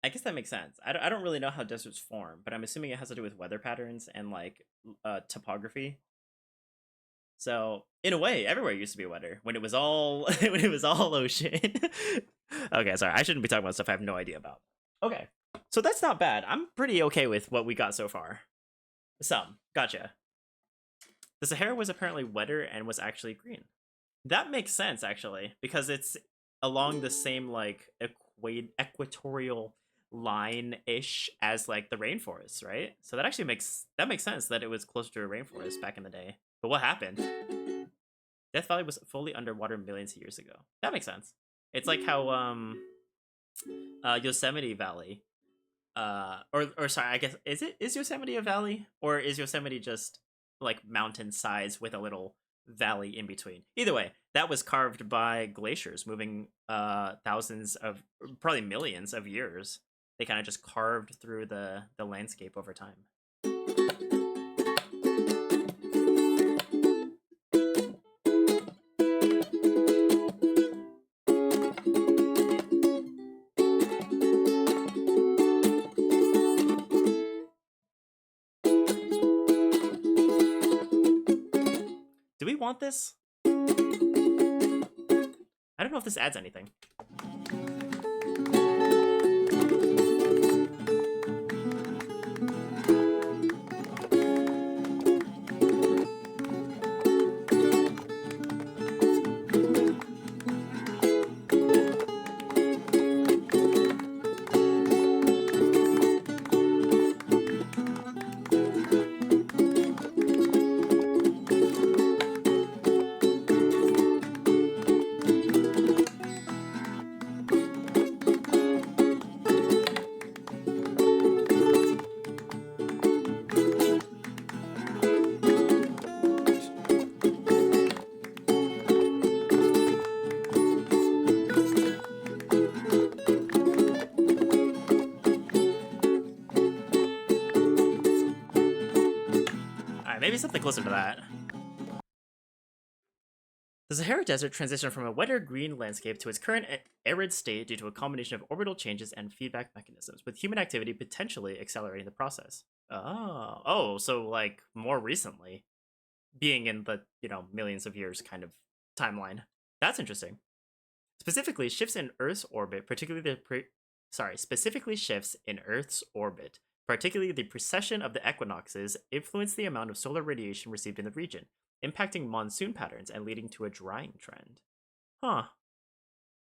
I guess that makes sense. I don't really know how deserts form, but I'm assuming it has to do with weather patterns and like topography. So in a way, everywhere used to be wetter when it was all when it was all ocean. Okay, sorry. I shouldn't be talking about stuff I have no idea about. Okay, so that's not bad. I'm pretty okay with what we got so far. Some gotcha. The Sahara was apparently wetter and was actually green. That makes sense actually because it's along the same like equatorial line ish as like the rainforest, right? So that actually makes sense that it was closer to a rainforest back in the day. But what happened? Death Valley was fully underwater millions of years ago. That makes sense. It's like how Yosemite Valley or sorry, I guess is Yosemite a valley or is Yosemite just like mountain size with a little valley in between? Either way, that was carved by glaciers moving thousands of probably millions of years. They kind of just carved through the landscape over time. Do we want this? I don't know if this adds anything. Maybe something closer to that. The Sahara Desert transitioned from a wetter green landscape to its current arid state due to a combination of orbital changes and feedback mechanisms, with human activity potentially accelerating the process. Oh, so like more recently, being in the millions of years kind of timeline. That's interesting. Specifically, shifts in Earth's orbit, specifically shifts in Earth's orbit, particularly the precession of the equinoxes, influence the amount of solar radiation received in the region, impacting monsoon patterns and leading to a drying trend. Huh.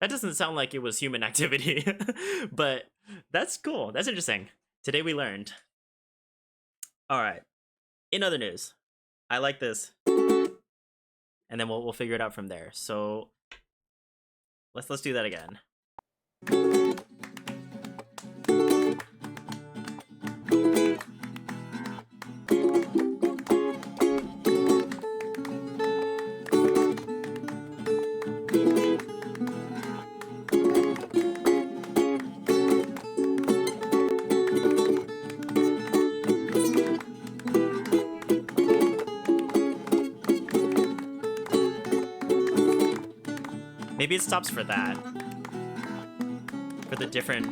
That doesn't sound like it was human activity, but that's cool. That's interesting. Today we learned. All right. In other news, I like this, and then we'll figure it out from there. So let's do that again. Maybe it stops for that. For the different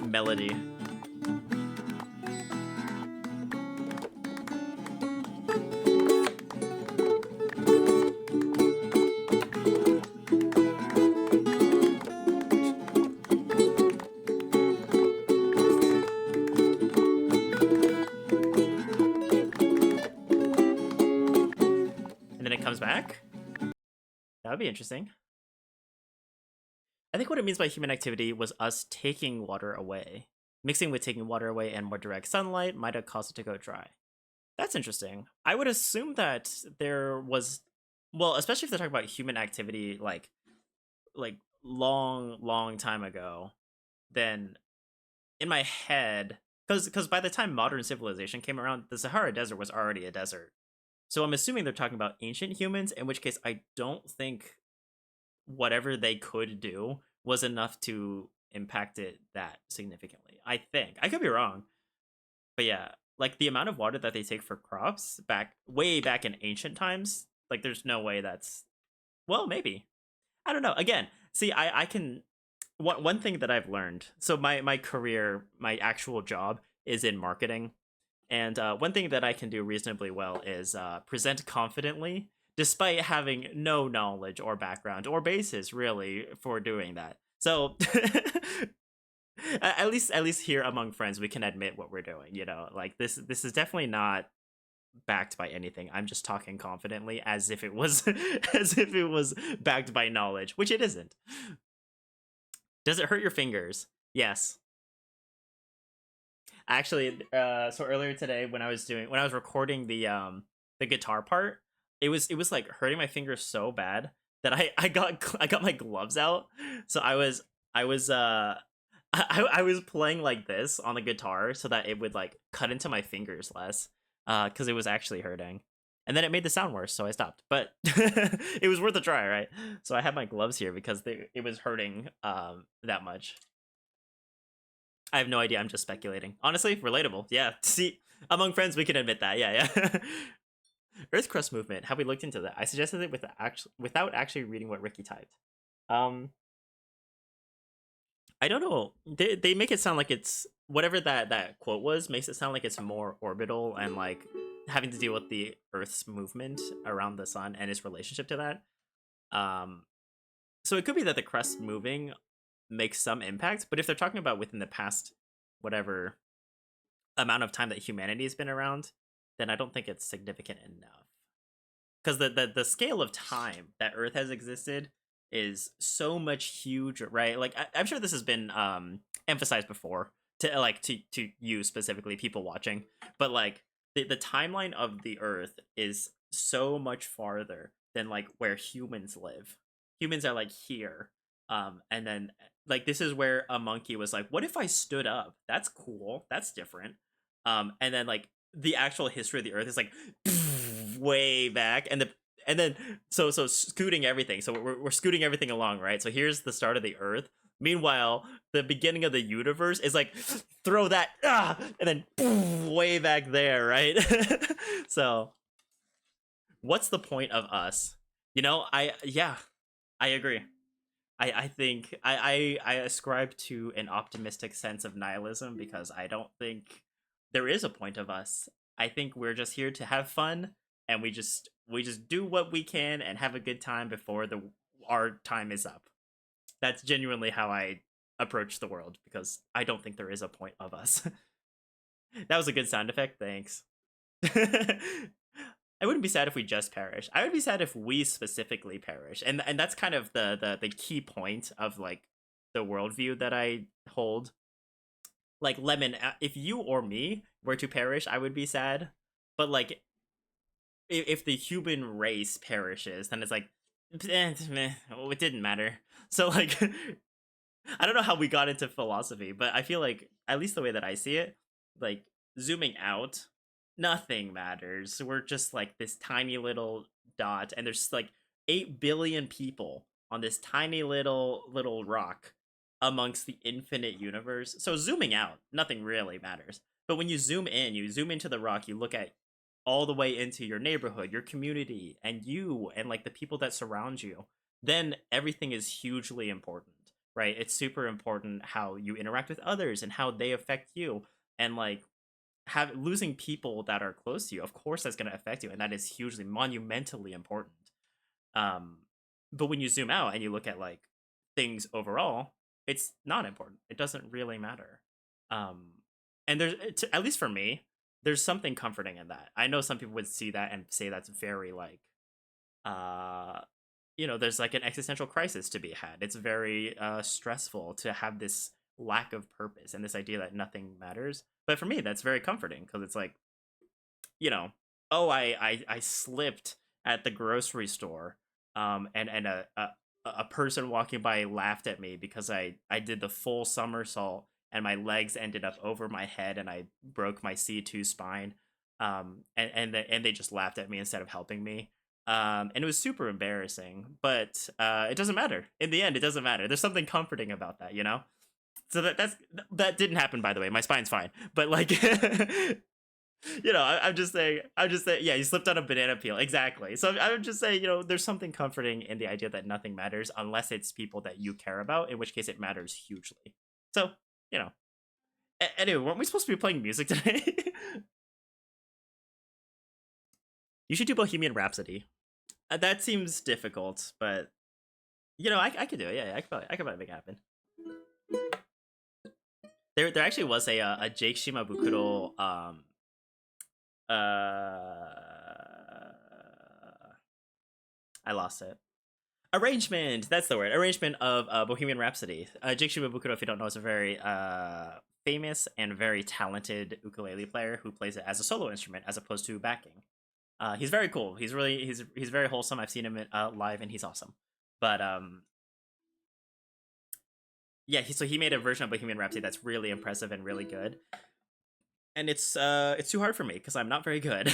melody. comes back? That would be interesting. I think what it means by human activity was us taking water away. Mixing with taking water away and more direct sunlight might have caused it to go dry. That's interesting. I would assume that there was, well, especially if they're talking about human activity like long time ago, then in my head, because by the time modern civilization came around, the Sahara Desert was already a desert. So I'm assuming they're talking about ancient humans, in which case I don't think whatever they could do was enough to impact it that significantly. I think. I could be wrong. But yeah, like the amount of water that they take for crops back way back in ancient times, like there's no way that's, well, maybe. I don't know. Again, see, I can, one thing that I've learned. So my career, my actual job is in marketing, and one thing that I can do reasonably well is present confidently, despite having no knowledge or background or basis really for doing that. So at least here among friends, we can admit what we're doing. You know, like this is definitely not backed by anything. I'm just talking confidently as if it was as if it was backed by knowledge, which it isn't. Does it hurt your fingers? Yes. Actually, so earlier today when I was recording the guitar part, it was like hurting my fingers so bad that I got my gloves out. So I was playing like this on the guitar so that it would like cut into my fingers less, because it was actually hurting. And then it made the sound worse, so I stopped. But it was worth a try, right? So I had my gloves here because it was hurting that much. I have no idea. I'm just speculating. Honestly, relatable. Yeah. See, among friends, we can admit that. Yeah, yeah. Earth crust movement. Have we looked into that? I suggested it without actually reading what Ricky typed. Um, I don't know. They make it sound like it's whatever that quote was. Makes it sound like it's more orbital and like having to deal with the Earth's movement around the sun and its relationship to that. Um, so it could be that the crust moving makes some impact, but if they're talking about within the past whatever amount of time that humanity has been around, then I don't think it's significant enough. Because the scale of time that Earth has existed is so much huge, right? Like I'm sure this has been emphasized before to to you specifically, people watching, but like the timeline of the Earth is so much farther than like where humans live. Humans are like here, and then like this is where a monkey was like, "What if I stood up? That's cool. That's different." And then like the actual history of the Earth is like way back, and then so scooting everything. So we're scooting everything along, right? So here's the start of the Earth. Meanwhile, the beginning of the universe is like throw that and then way back there, right? So what's the point of us? You know, I agree. I think I ascribe to an optimistic sense of nihilism because I don't think there is a point of us. I think we're just here to have fun, and we just do what we can and have a good time before the our time is up. That's genuinely how I approach the world because I don't think there is a point of us. That was a good sound effect. Thanks. I wouldn't be sad if we just perish. I would be sad if we specifically perish, and that's kind of the key point of like the worldview that I hold. Like Lemon, if you or me were to perish, I would be sad. But like, if the human race perishes, then it's like, meh, it didn't matter. So like, I don't know how we got into philosophy, but I feel like at least the way that I see it, like zooming out, nothing matters. We're just like this tiny little dot, and there's like 8 billion people on this tiny little rock amongst the infinite universe. So zooming out, nothing really matters. But when you zoom in, you zoom into the rock, you look at all the way into your neighborhood, your community, and you, and like the people that surround you, then everything is hugely important, right? It's super important how you interact with others and how they affect you. And like have losing people that are close to you, of course that's going to affect you, and that is hugely monumentally important. Um but when you zoom out and you look at like things overall, it's not important. It doesn't really matter. Um and at least for me, there's something comforting in that. I know some people would see that and say that's very like there's like an existential crisis to be had. It's very stressful to have this lack of purpose and this idea that nothing matters. But for me, that's very comforting because it's like, you know, oh, I slipped at the grocery store, and a person walking by laughed at me because I did the full somersault and my legs ended up over my head and I broke my C2 spine, and they just laughed at me instead of helping me. And it was super embarrassing, but it doesn't matter. In the end, it doesn't matter. There's something comforting about that, you know. So that didn't happen, by the way. My spine's fine, but like, I'm just saying. I'm just saying. Yeah, you slipped on a banana peel. Exactly. So I'm just saying. There's something comforting in the idea that nothing matters unless it's people that you care about, in which case it matters hugely. So you know. Anyway, weren't we supposed to be playing music today? You should do Bohemian Rhapsody. That seems difficult, but I could do it. Yeah, I could probably make it happen. There actually was a Jake Shimabukuro I lost it. Arrangement. That's the word. Arrangement of Bohemian Rhapsody. Jake Shimabukuro, if you don't know, is a very famous and very talented ukulele player who plays it as a solo instrument as opposed to backing. He's very cool. He's very wholesome. I've seen him live, and he's awesome. But yeah. So he made a version of Bohemian Rhapsody that's really impressive and really good. And it's too hard for me because I'm not very good.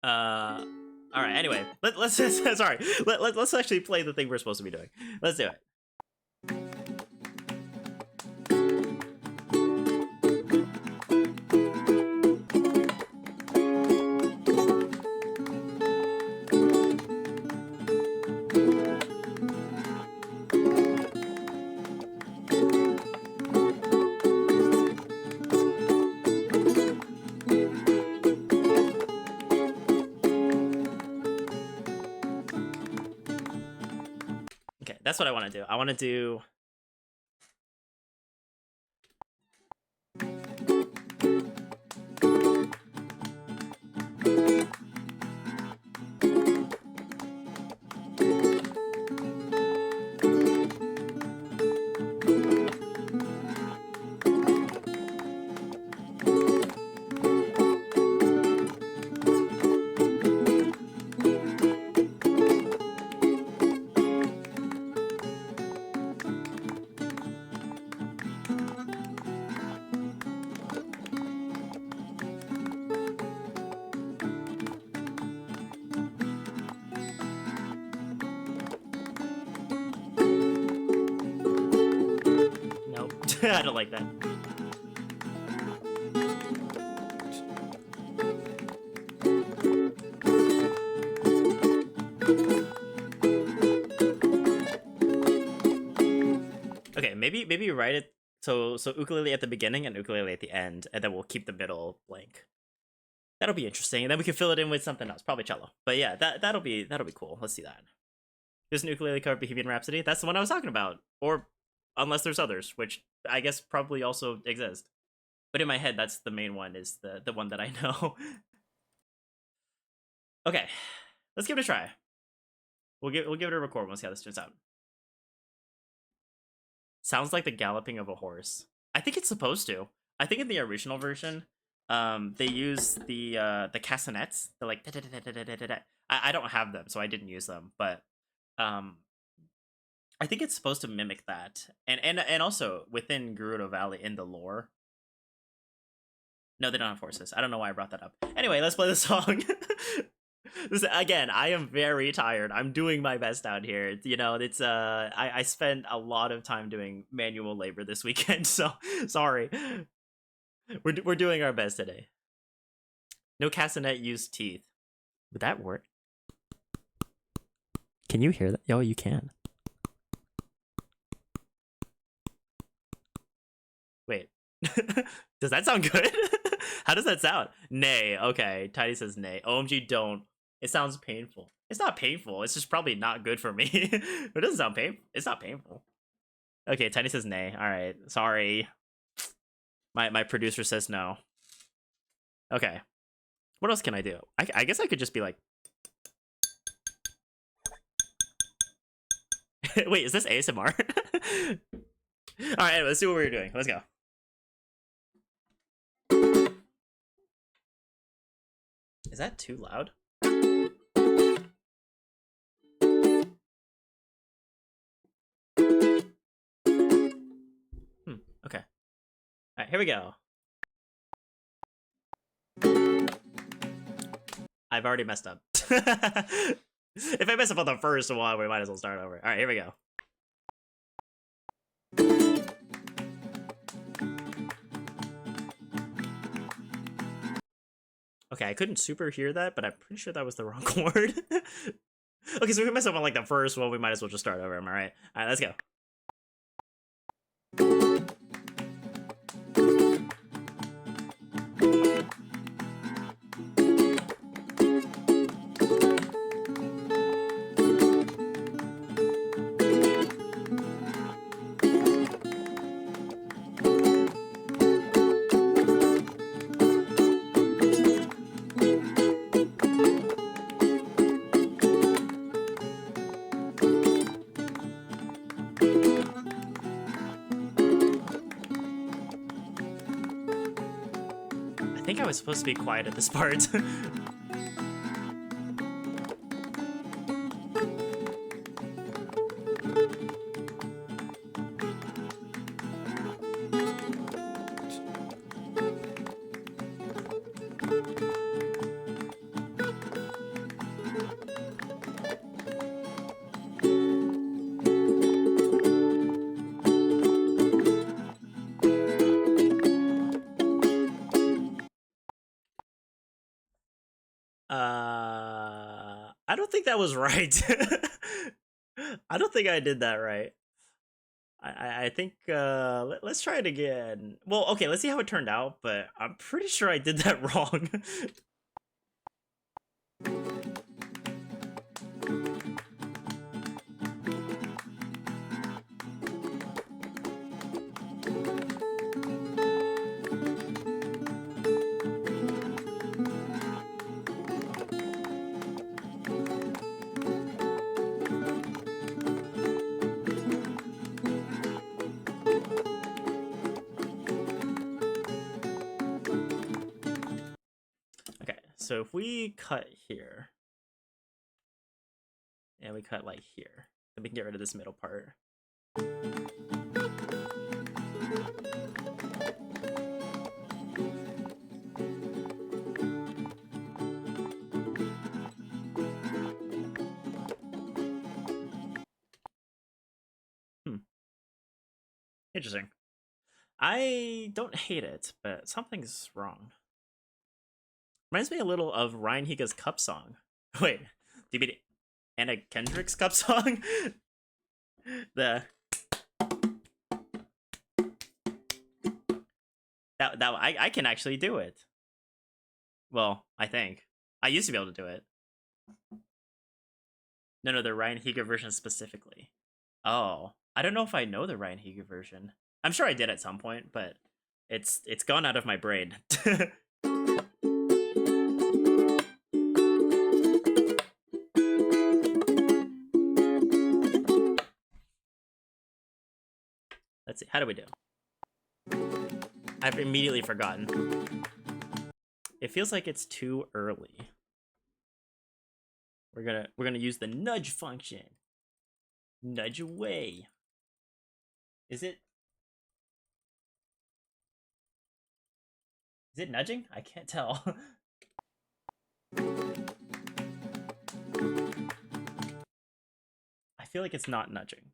All right. Anyway, let's sorry. Let's actually play the thing we're supposed to be doing. Let's do it. Okay, that's what I want to do. I want to do. Nope. I don't like that. Okay, maybe write it so ukulele at the beginning and ukulele at the end, and then we'll keep the middle blank. That'll be interesting, and then we can fill it in with something else, probably cello. But yeah, that'll be cool. Let's see that. There's an ukulele cover of Bohemian Rhapsody. That's the one I was talking about, or unless there's others, which I guess probably also exist. But in my head, that's the main one. Is the one that I know. Okay, let's give it a try. We'll give it a record. We'll see how this turns out. Sounds like the galloping of a horse. I think it's supposed to. I think in the original version, they use the castanets. They're like I don't have them, so I didn't use them. But I think it's supposed to mimic that, and also within Gerudo Valley in the lore. No, they don't have horses. I don't know why I brought that up. Anyway, let's play the song. Again, I am very tired. I'm doing my best out here. It's I spent a lot of time doing manual labor this weekend, so sorry. We're doing our best today. No castanet use teeth. Would that work? Can you hear that? Oh, you can. Wait. Does that sound good? How does that sound? Nay. Okay. Tidy says nay. OMG, don't. It sounds painful. It's not painful. It's just probably not good for me. It doesn't sound painful. It's not painful. Okay, Tiny says nay. All right. Sorry. My producer says no. Okay. What else can I do? I guess I could just be like... Wait, is this ASMR? Alright, let's see what we're doing. Let's go. Is that too loud? Okay. Alright, here we go. I've already messed up. If I mess up on the first one, we might as well start over. Alright, here we go. Okay, I couldn't super hear that, but I'm pretty sure that was the wrong chord. Okay, so if we mess up on like the first one, we might as well just start over. Am I right? Alright, let's go. I think I was supposed to be quiet at this part. I don't think that was right. I don't think I did that right. I think let's try it again. Well, okay, let's see how it turned out, but I'm pretty sure I did that wrong. Okay, so if we cut here, and we cut like here, then we can get rid of this middle part. Interesting. I don't hate it, but something's wrong. Reminds me a little of Ryan Higa's Cup song. Wait, do you mean Anna Kendrick's Cup song? That I can actually do it. Well, I think. I used to be able to do it. No, the Ryan Higa version specifically. Oh, I don't know if I know the Ryan Higa version. I'm sure I did at some point, but it's gone out of my brain. Let's see. How do we do? I've immediately forgotten. It feels like it's too early. We're gonna use the nudge function. Nudge away. Is it nudging? I can't tell. I feel like it's not nudging.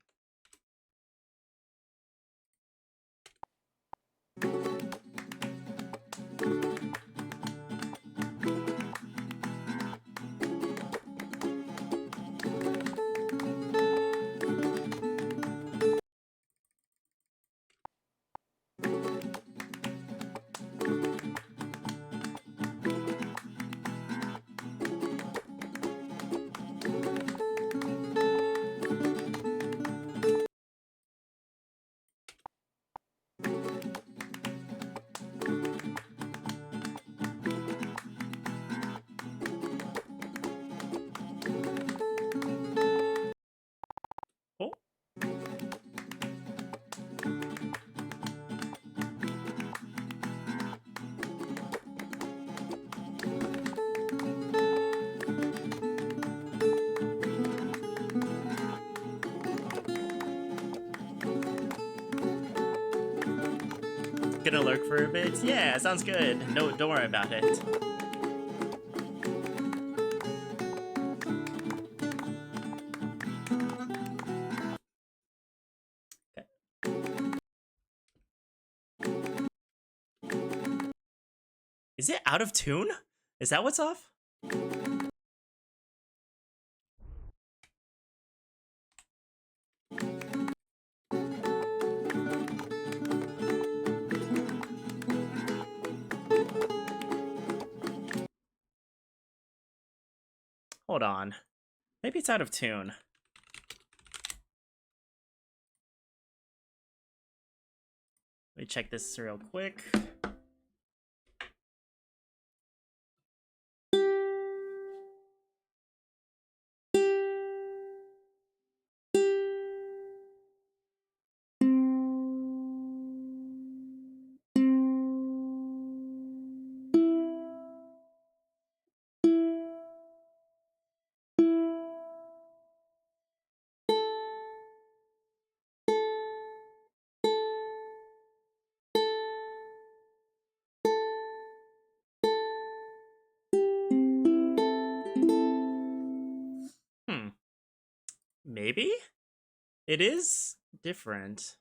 gonna lurk for a bit? Yeah, sounds good. No, don't worry about it. Is it out of tune? Is that what's off? Hold on. Maybe it's out of tune. Let me check this real quick. Maybe? It is different.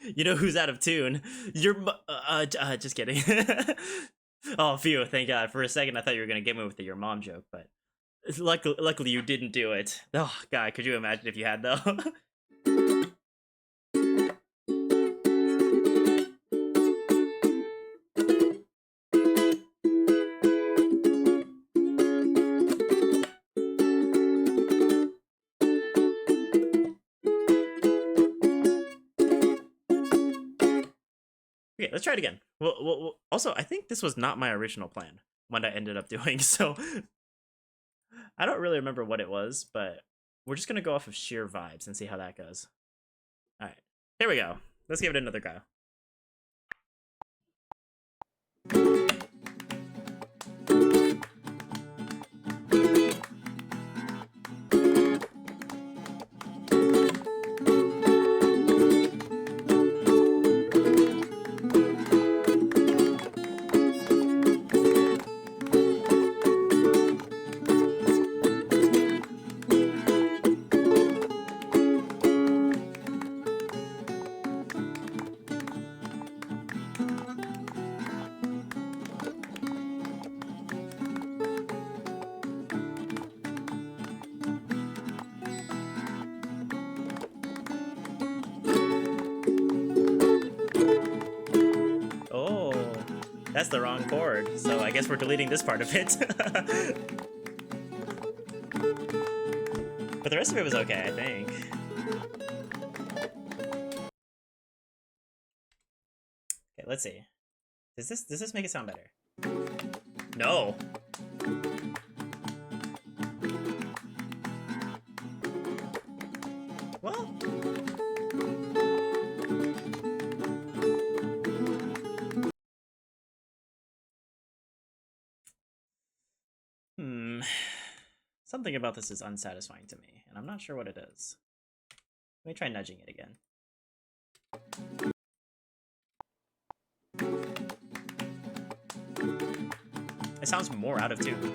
You know who's out of tune? Just kidding. Oh, phew, thank God. For a second, I thought you were gonna get me with the your mom joke, but luckily you didn't do it. Oh, God, could you imagine if you had, though? Okay, let's try it again. Also, I think this was not my original plan, what I ended up doing, so I don't really remember what it was, but we're just gonna go off of sheer vibes and see how that goes. All right, here we go. Let's give it another go. Oh, that's the wrong chord, so I guess we're deleting this part of it. But the rest of it was okay, I think. Okay, let's see. Does this make it sound better? No. Well, something about this is unsatisfying to me, and I'm not sure what it is. Let me try nudging it again. It sounds more out of tune.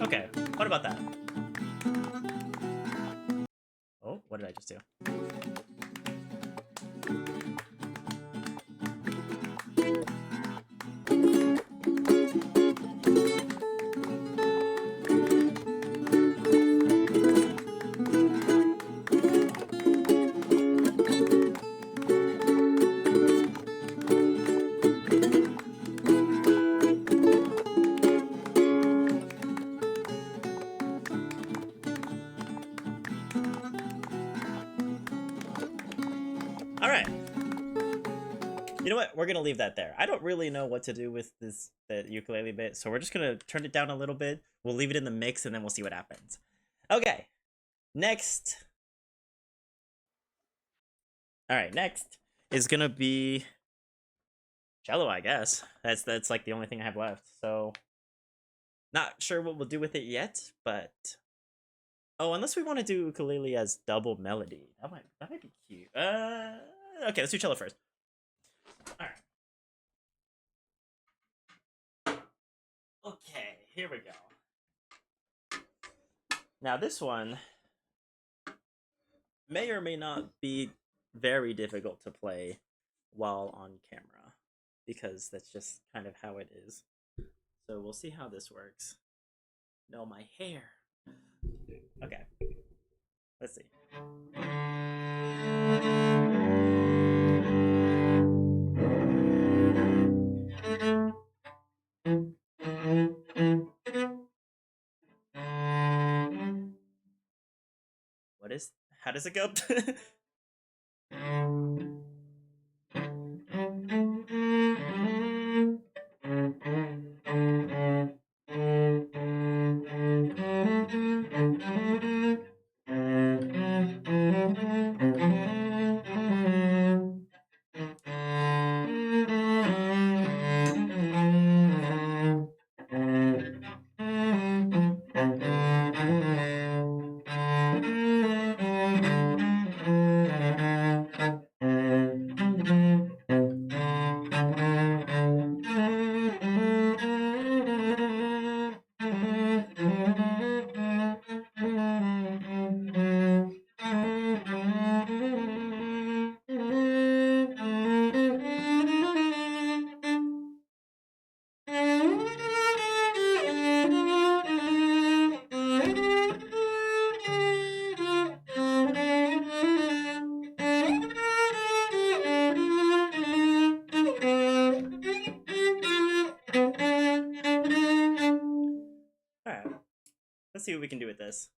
Okay, what about that? Oh, what did I just do? Alright. You know what? We're gonna leave that there. I don't really know what to do with the ukulele bit, so we're just gonna turn it down a little bit. We'll leave it in the mix, and then we'll see what happens. Okay, next. All right, next is gonna be cello, I guess. That's like the only thing I have left. So, not sure what we'll do with it yet, but oh, unless we want to do ukulele as double melody, that might be cute. Okay, let's do cello first. All right. Okay, here we go. Now this one may or may not be very difficult to play while on camera because that's just kind of how it is. So we'll see how this works. No, my hair. Okay, let's see. What is? How does it go? All right, let's see what we can do with this.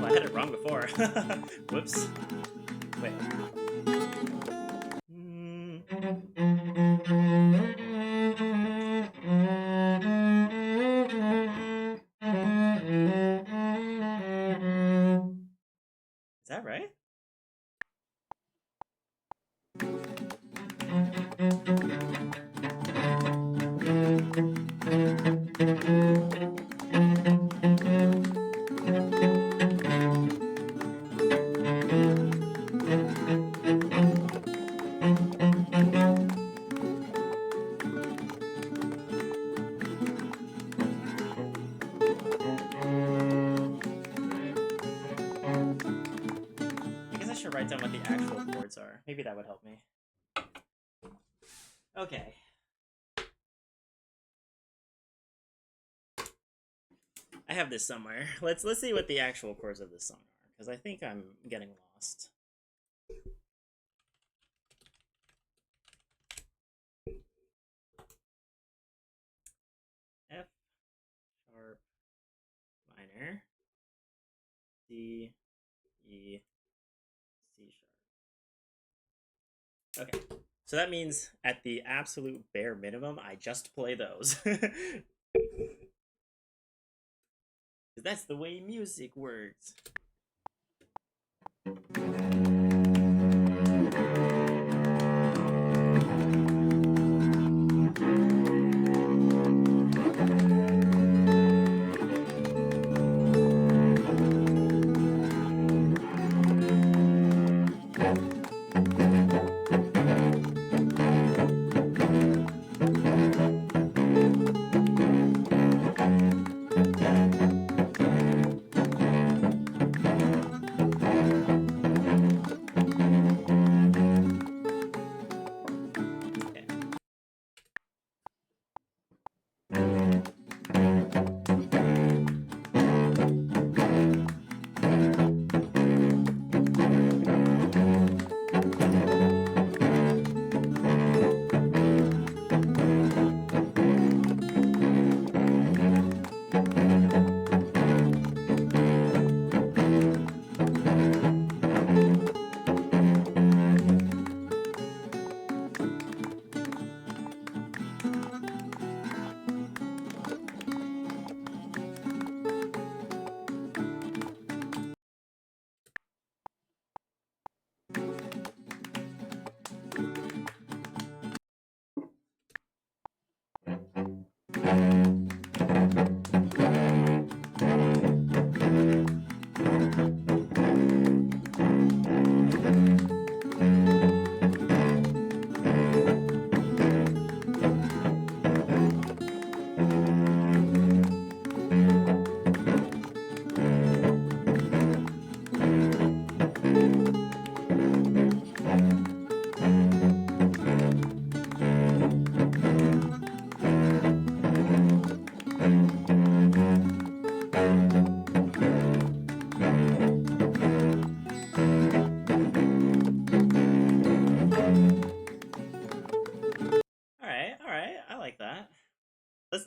Oh, I had it wrong before. Whoops. Wait. Is that right? I guess I should write down what the actual chords are. Maybe that would help me. Okay. I have this somewhere. Let's see what the actual chords of this song are, because I think I'm getting lost. F sharp minor, D, E, C sharp. Okay, so that means at the absolute bare minimum, I just play those. That's the way music works.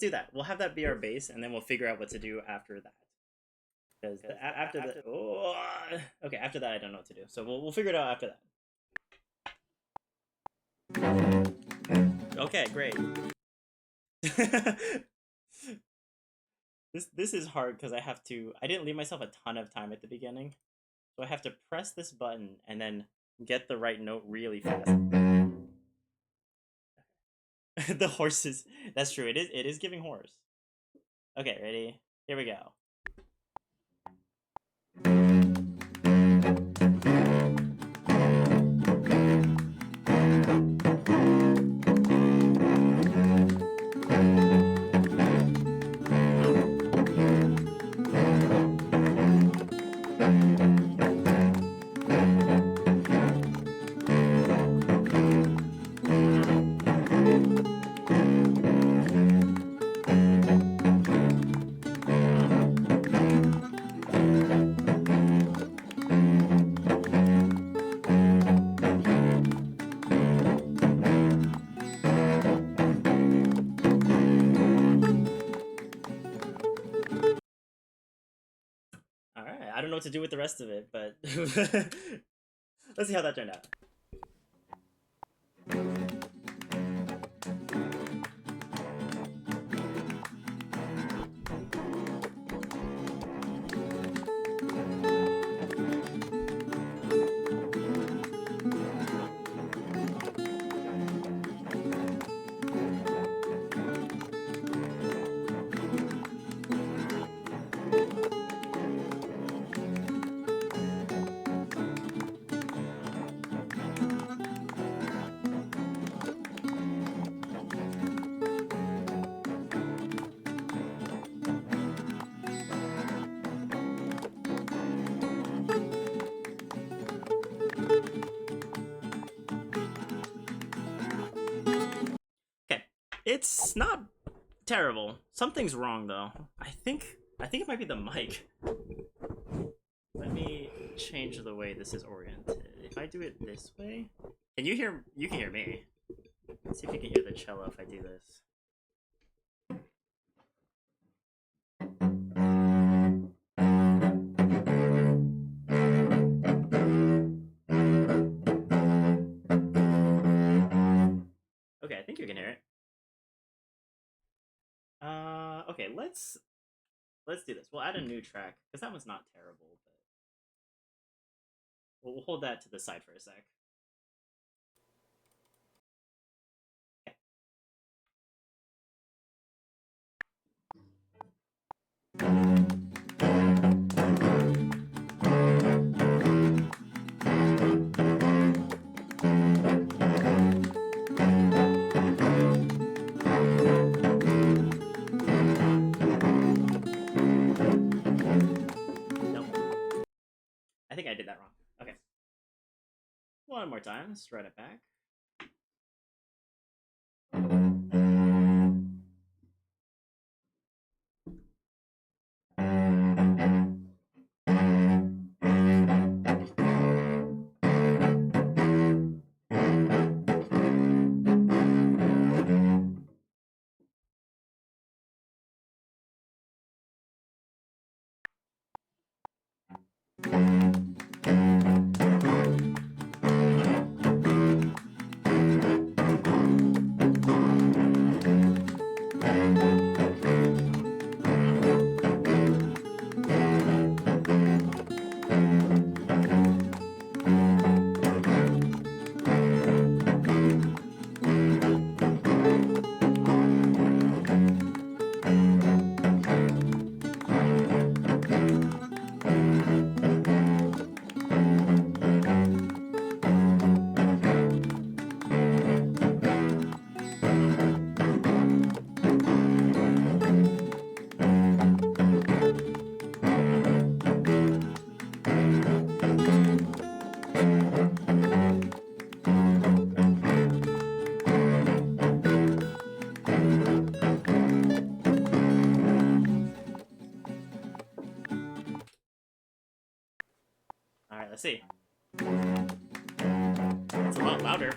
do that. We'll have that be our base, and then we'll figure out what to do after that. Because after that, oh, okay, after that I don't know what to do. So we'll figure it out after that. Okay, great. This is hard because I didn't leave myself a ton of time at the beginning. So I have to press this button and then get the right note really fast. The horses. That's true. It is giving horse. Okay, ready? Here we go. Alright, I don't know what to do with the rest of it, but let's see how that turned out. Okay, it's not terrible. Something's wrong though. I think it might be the mic. Let me change the way this is oriented. If I do it this way, can you hear? You can hear me. Let's see if you can hear the cello if I do this. Okay, I think you can hear it. Okay, let's do this. We'll add a new track because that one's not terrible, but we'll hold that to the side for a sec. I think I did that wrong. Okay. One more time. Let's run it back. Alright, let's see. It's a lot louder.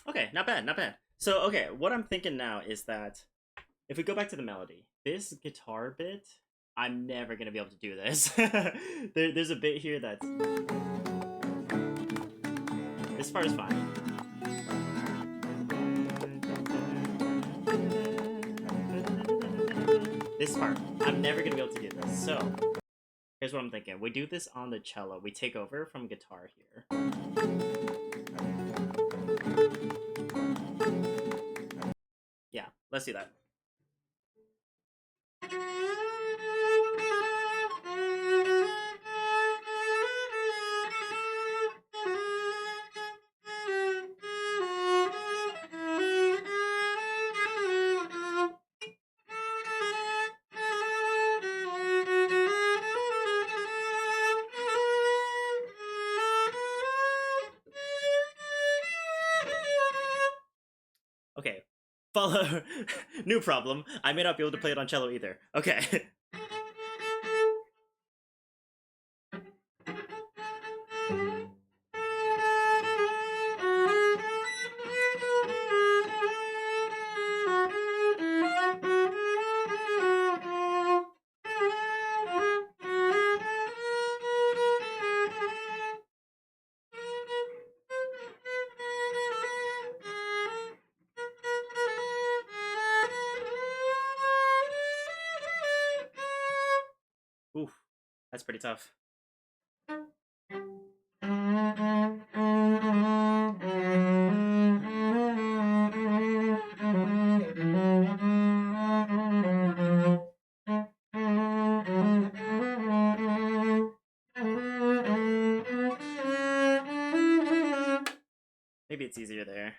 Okay, not bad, not bad. So, okay, what I'm thinking now is that if we go back to the melody, this guitar bit, I'm never gonna be able to do this. There's a bit here that's this part is fine. This part, I'm never gonna be able to do this. So, here's what I'm thinking. We do this on the cello. We take over from guitar here. Yeah, let's do that. Okay, follow. New problem. I may not be able to play it on cello either. Okay. Oof, that's pretty tough. Maybe it's easier there.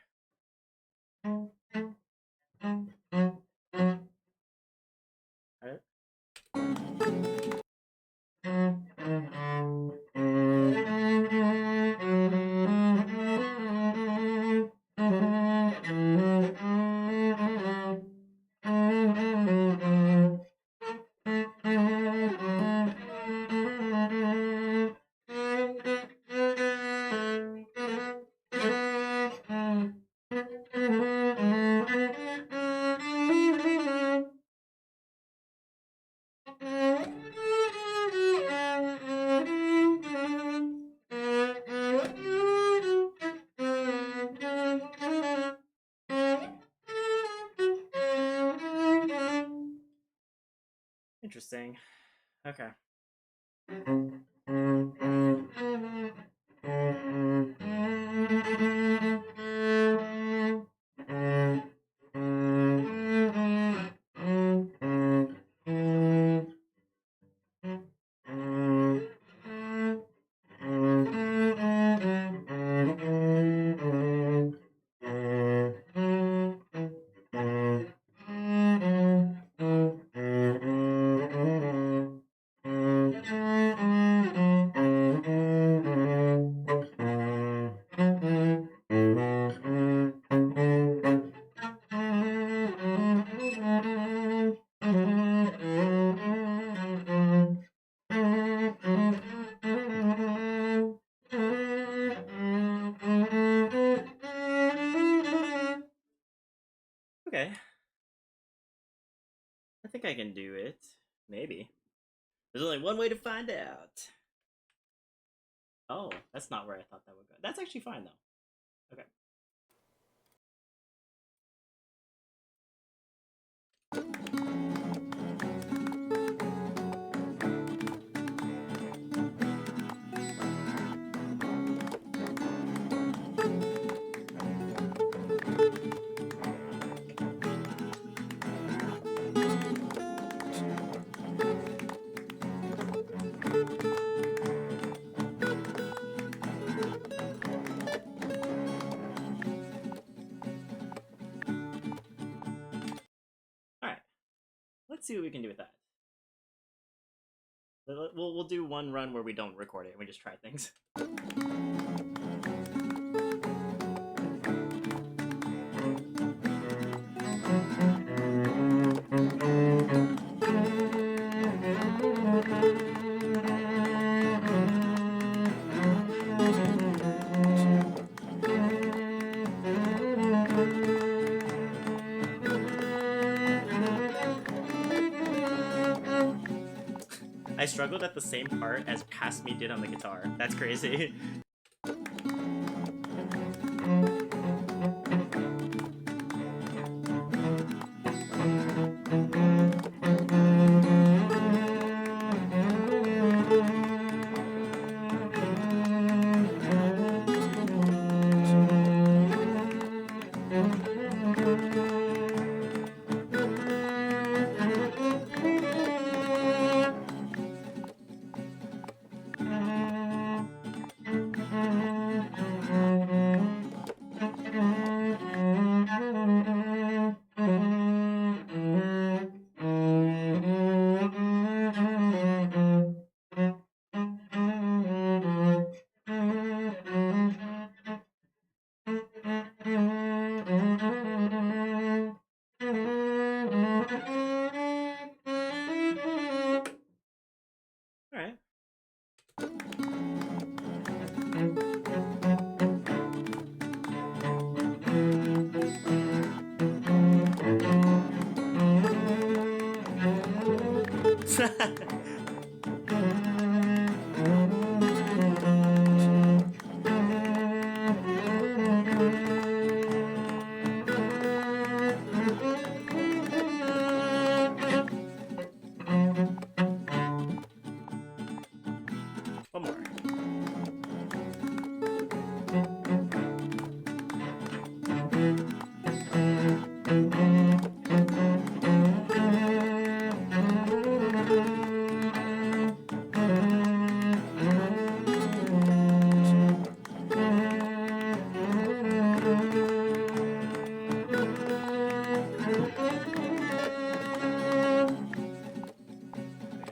Interesting. Okay. Okay. I think I can do it. Maybe. There's only one way to find out. Oh, that's not where I thought that would go. That's actually fine, though. Okay. Alright. Let's see what we can do with that. We'll do one run where we don't record it and we just try things. I struggled at the same part as Past Me did on the guitar. That's crazy. Alright. One more.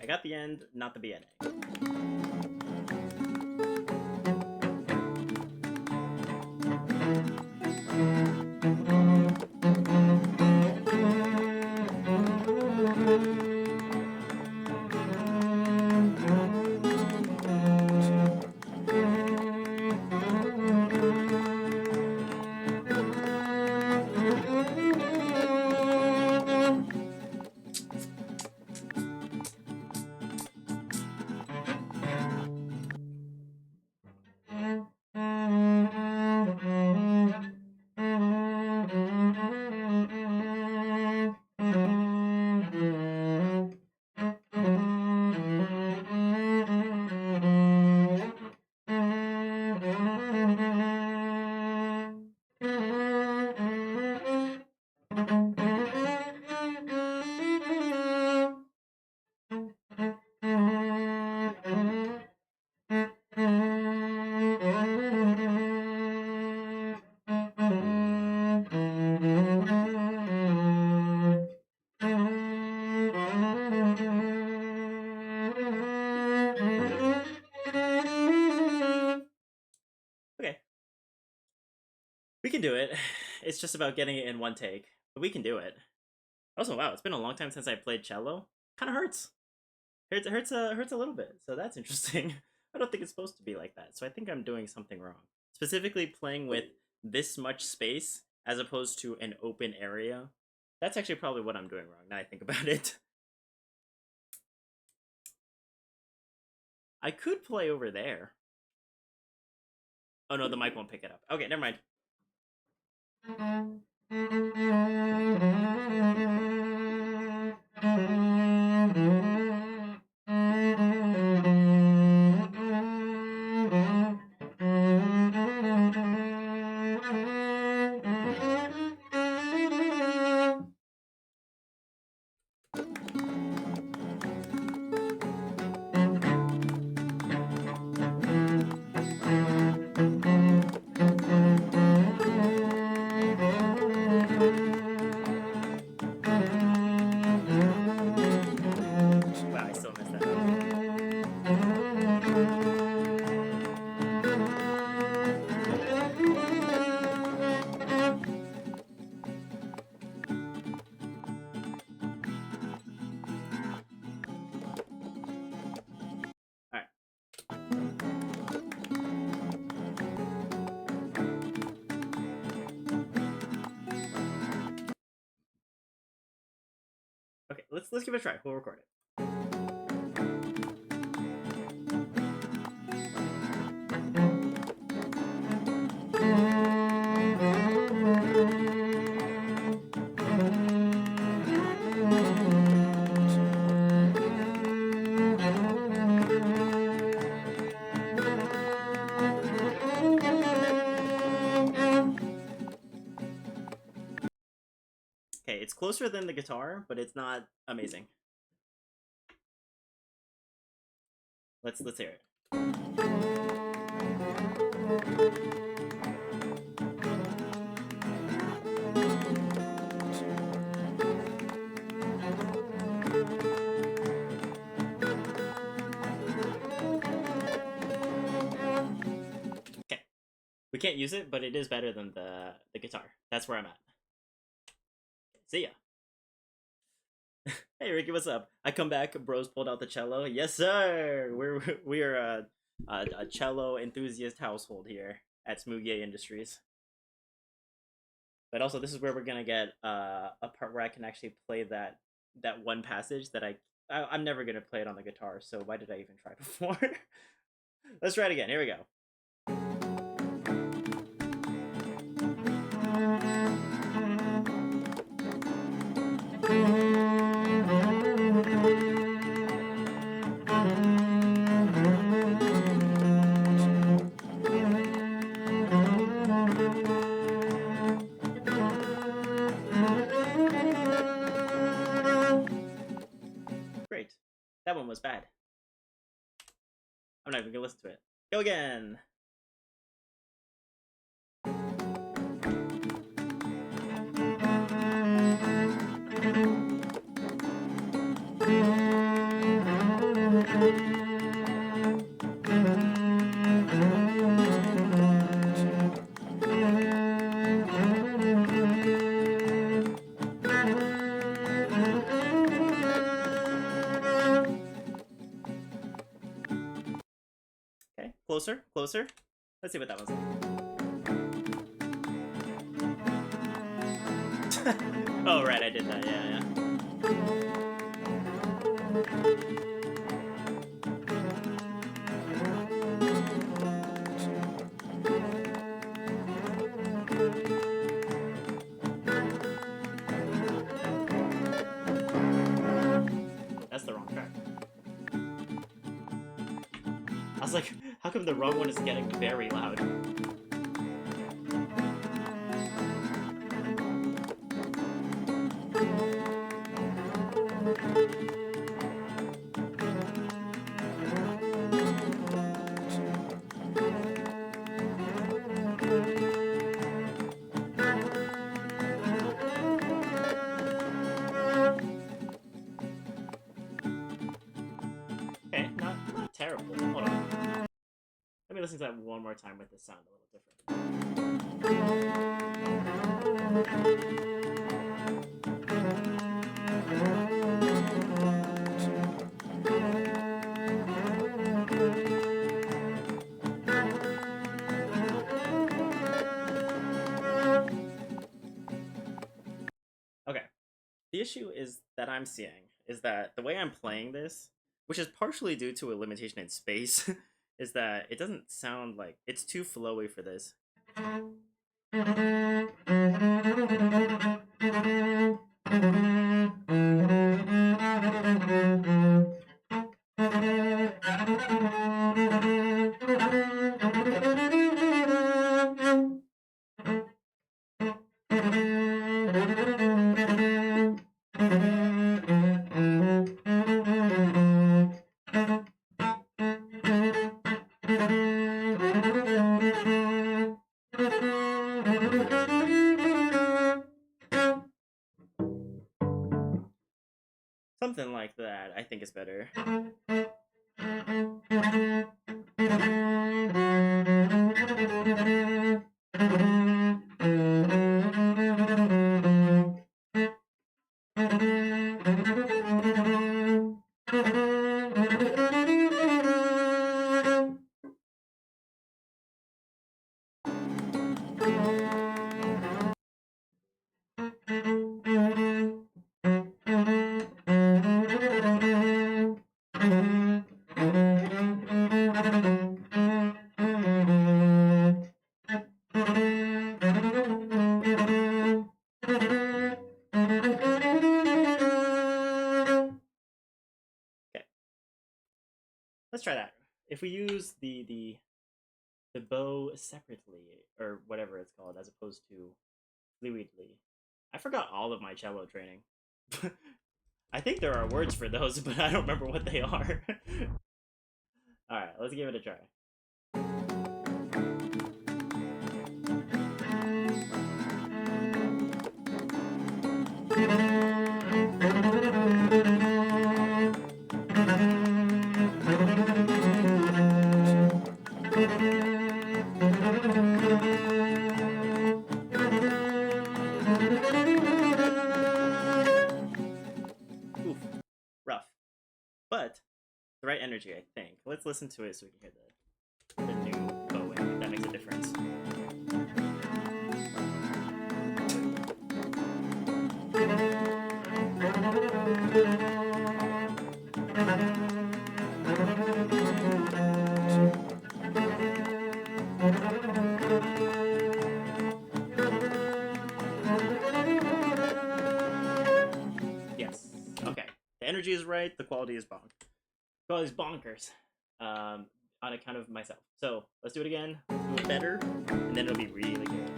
I got the end, not the beginning. Okay. We can do it. It's just about getting it in one take. But we can do it. Also, wow, it's been a long time since I played cello. Kind of hurts. Hurts a little bit. So that's interesting. I don't think it's supposed to be like that. So I think I'm doing something wrong. Specifically playing with this much space as opposed to an open area. That's actually probably what I'm doing wrong now I think about it. I could play over there. Oh no, the mic won't pick it up. Okay, never mind. Wow, I still missed that. Alright. Okay, let's give it a try. We'll record it. Okay, it's closer than the guitar, but it's not amazing. Let's hear it. Okay, we can't use it, but it is better than the guitar. That's where I'm at. See ya. Hey Ricky, what's up? I come back. Bros pulled out the cello. Yes, sir. We're a cello enthusiast household here at Smoog Industries. But also, this is where we're gonna get a part where I can actually play that one passage that I'm never gonna play it on the guitar. So why did I even try before? Let's try it again. Here we go. Great. That one was bad. I'm not even gonna listen to it. Go again. Okay, closer, closer. Let's see what that one's like. Oh, right, I did that. Yeah, that's the wrong track. I was like, how come the wrong one is getting very loud? Okay, not terrible. Hold on. Let me listen to that one more time with the sound a little different. Okay. The issue is that I'm seeing is that the way I'm playing this, which is partially due to a limitation in space, is that it doesn't sound like it's too flowy for this. Something like that, I think is better. Okay, let's try that. If we use the bow separately, or whatever it's called, as opposed to fluidly, I forgot all of my cello training. I think there are words for those, but I don't remember what they are. Alright, let's give it a try. Oof. Rough. But the right energy, I think. Let's listen to it so we can hear the new bowing, if that makes a difference. Yes. Okay. The energy is right, the quality is bonk. Quality is bonkers. On account of myself. So let's do it again, do it better, and then it'll be really good.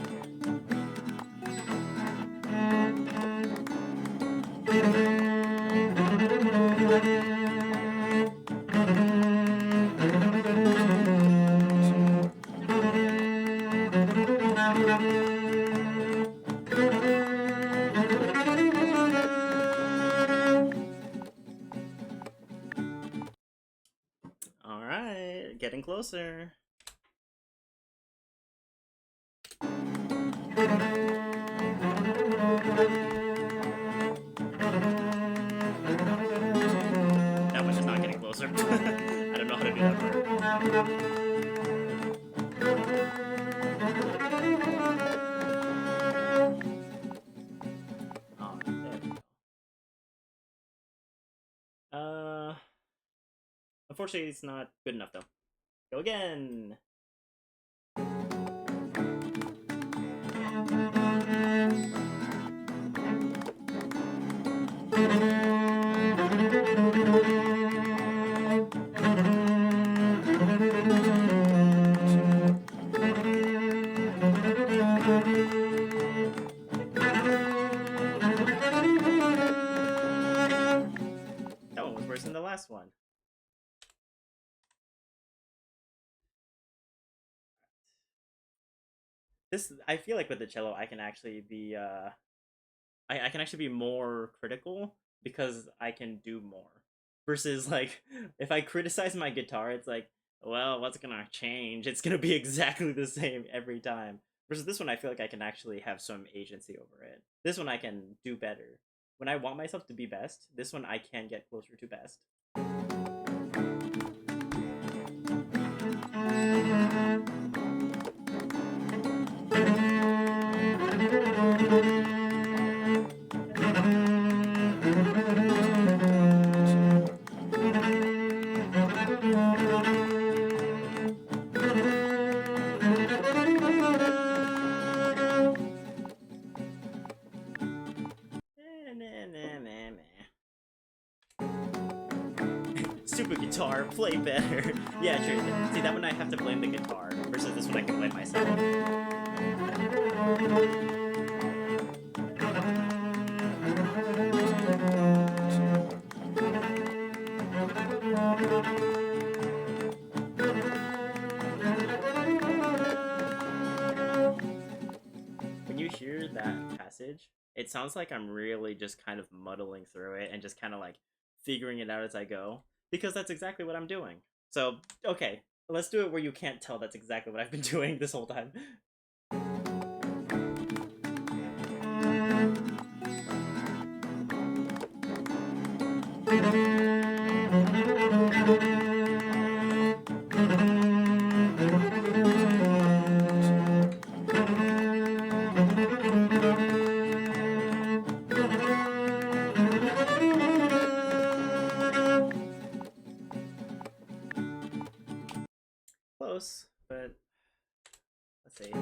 Alright, getting closer. That one is not getting closer. I don't know how to do that part. Oh, there we go. Unfortunately, it's not good enough though. Go again. That one was worse than the last one. This, I feel like with the cello, I can actually be I can actually be more critical because I can do more. Versus like if I criticize my guitar, it's like, well, what's gonna change? It's gonna be exactly the same every time. Versus this one, I feel like I can actually have some agency over it. This one I can do better. When I want myself to be best, this one I can get closer to best. Stupid guitar, play better. Yeah, true. See, that one I have to blame the guitar, versus this one I can blame myself. When you hear that passage, it sounds like I'm really just kind of muddling through it and just kind of like figuring it out as I go, because that's exactly what I'm doing. So, okay, let's do it where you can't tell that's exactly what I've been doing this whole time. Close, but let's see.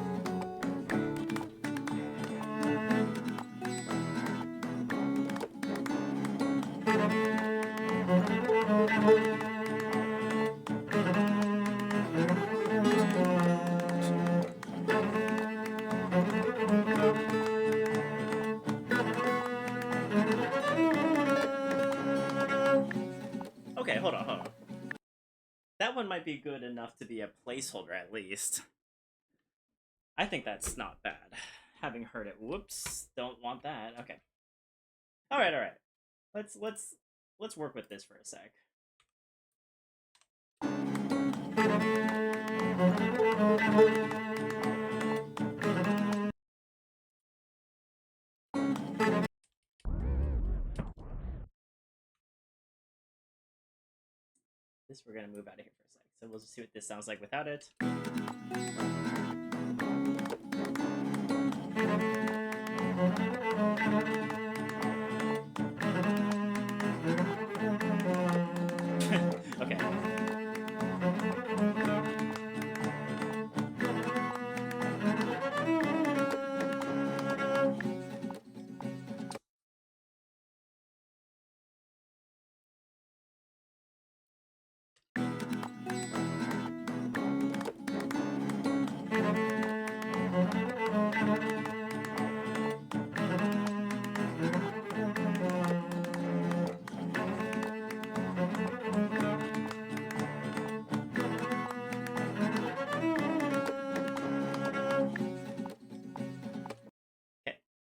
one might be good enough to be a placeholder at least. I think that's not bad. Having heard it. Whoops. Don't want that. Okay. Alright, alright. Let's work with this for a sec. This we're gonna move out of here for a sec. So we'll just see what this sounds like without it. Okay.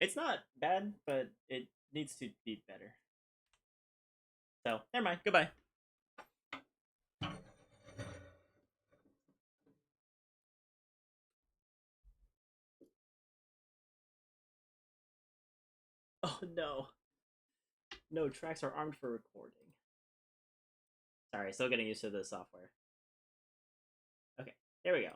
It's not bad, but it needs to be better. So, never mind. Goodbye. Oh no. No, tracks are armed for recording. Sorry, still getting used to the software. Okay, there we go.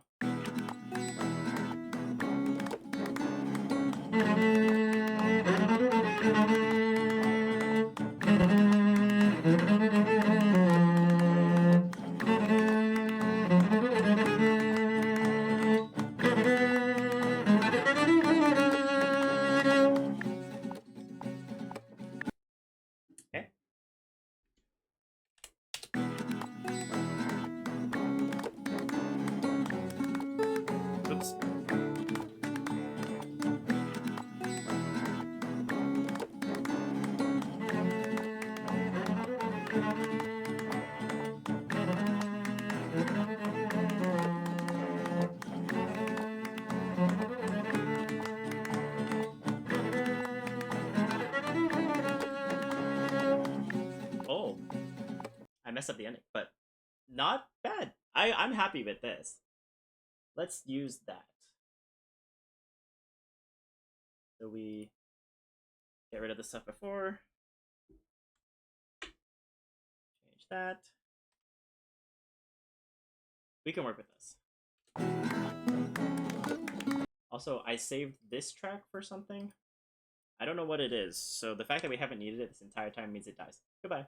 Okay. Oops. Oh, I messed up the ending, but not bad. I'm happy with this. Let's use that. So we get rid of the stuff before. Change that. We can work with this. Also, I saved this track for something. I don't know what it is, so the fact that we haven't needed it this entire time means it dies. Goodbye.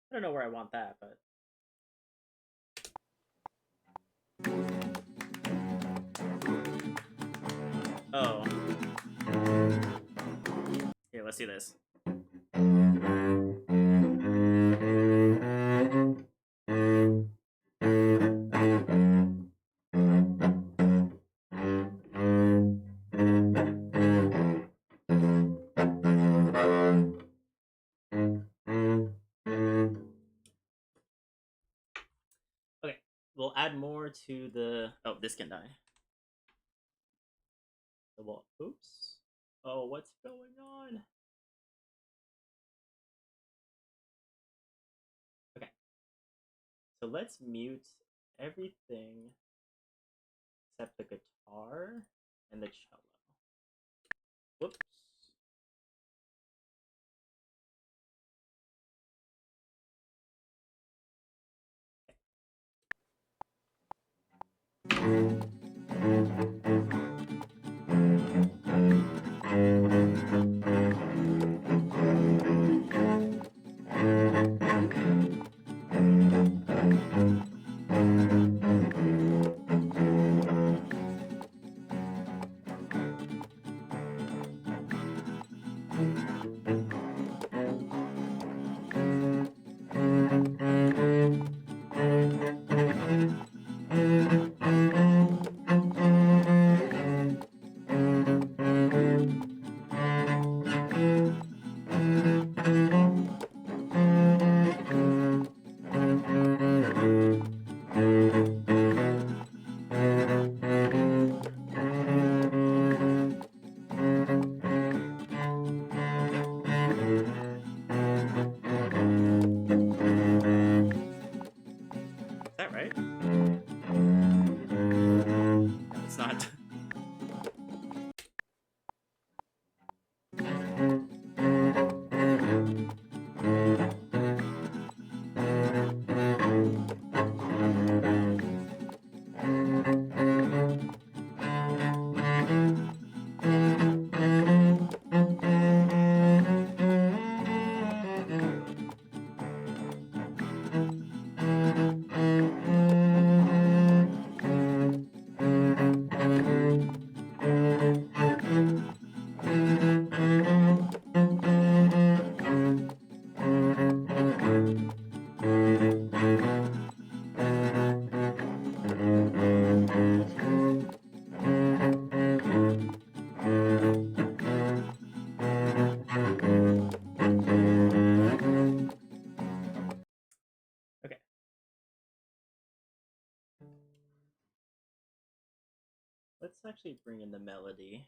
I don't know where I want that, but... Oh. Here, let's do this. Okay, we'll add more to the... Oh, this can die. So we'll... Oops. Oh, what's going on? Okay. So let's mute everything except the guitar and the cello. Whoops. Okay. Is that right? No, it's not. Okay. Let's actually bring in the melody.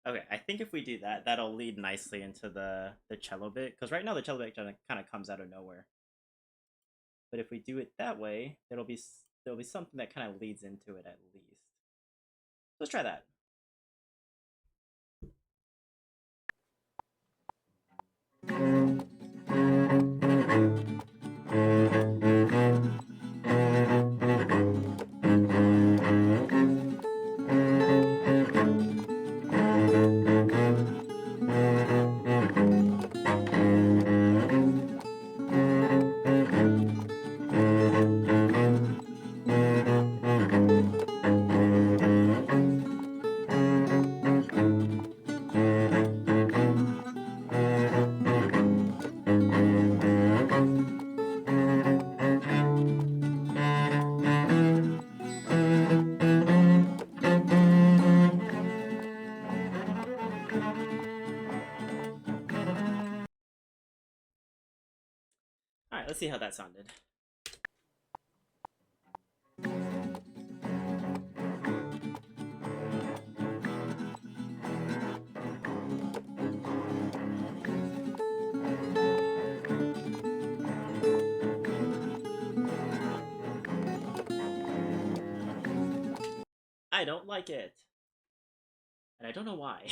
Okay, I think if we do that, that'll lead nicely into the cello bit, because right now the cello bit kind of comes out of nowhere. But if we do it that way, there'll be something that kind of leads into it at least. Let's try that. All right, let's see how that sounded. I don't like it. And I don't know why.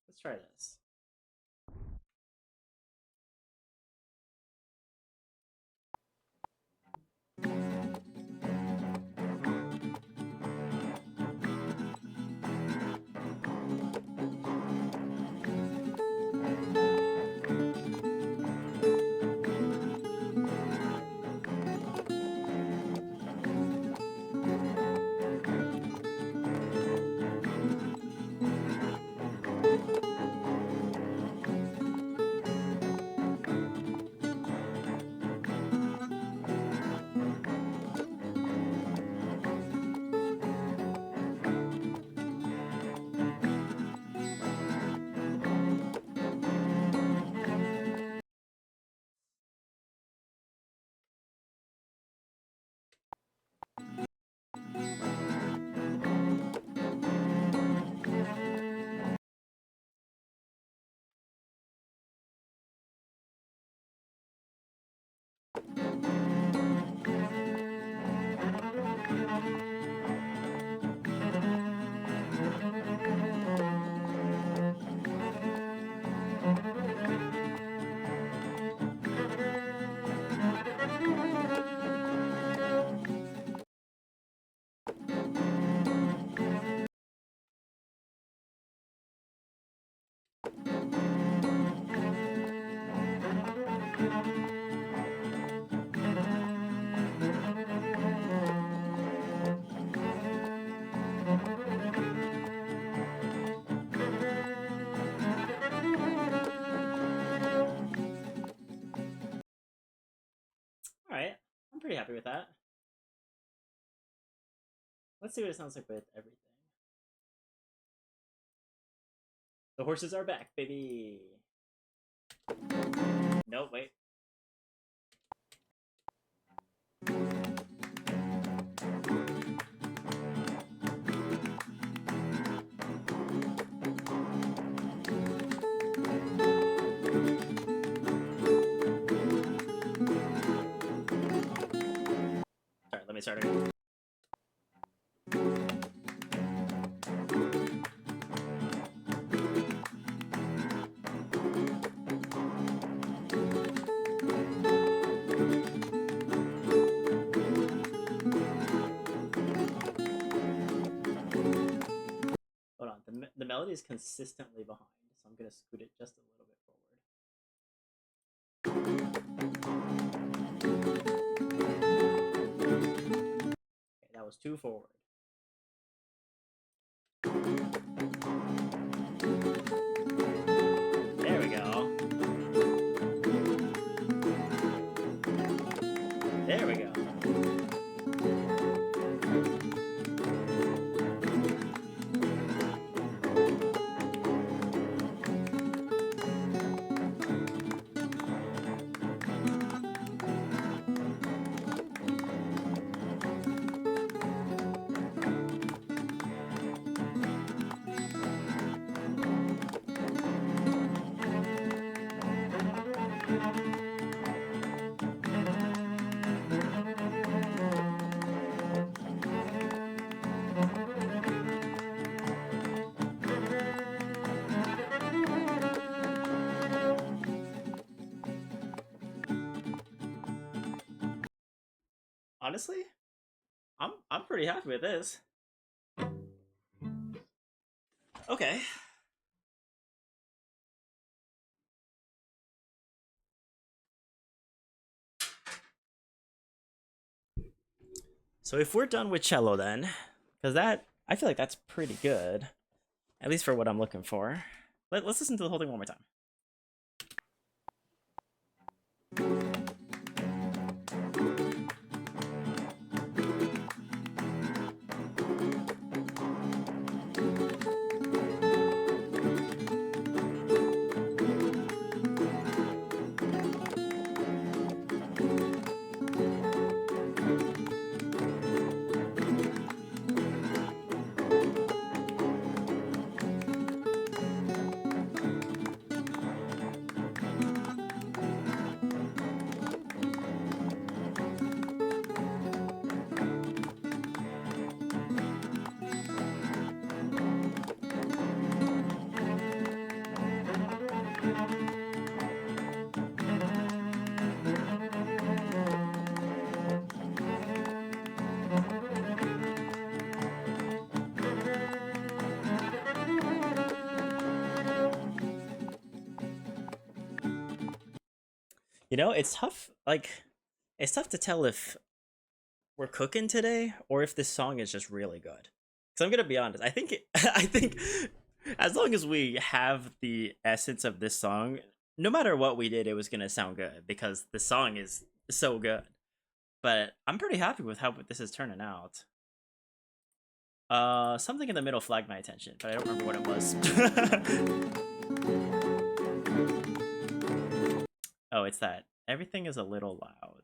Let's try this. Alright, I'm pretty happy with that. Let's see what it sounds like with everything. The horses are back, baby! No, wait. Alright, let me start again. Hold on, the melody is consistently behind, so I'm gonna scoot it just a little bit forward. Okay, that was too forward. There we go. There we go. Honestly, I'm pretty happy with this. Okay. So if we're done with cello then, because I feel like that's pretty good, at least for what I'm looking for. Let's listen to the whole thing one more time. You know, it's tough. Like, it's tough to tell if we're cooking today or if this song is just really good. Because I'm gonna be honest, I think I think as long as we have the essence of this song, no matter what we did, it was gonna sound good because the song is so good. But I'm pretty happy with how this is turning out. Something in the middle flagged my attention, but I don't remember what it was. Oh, it's that. Everything is a little loud.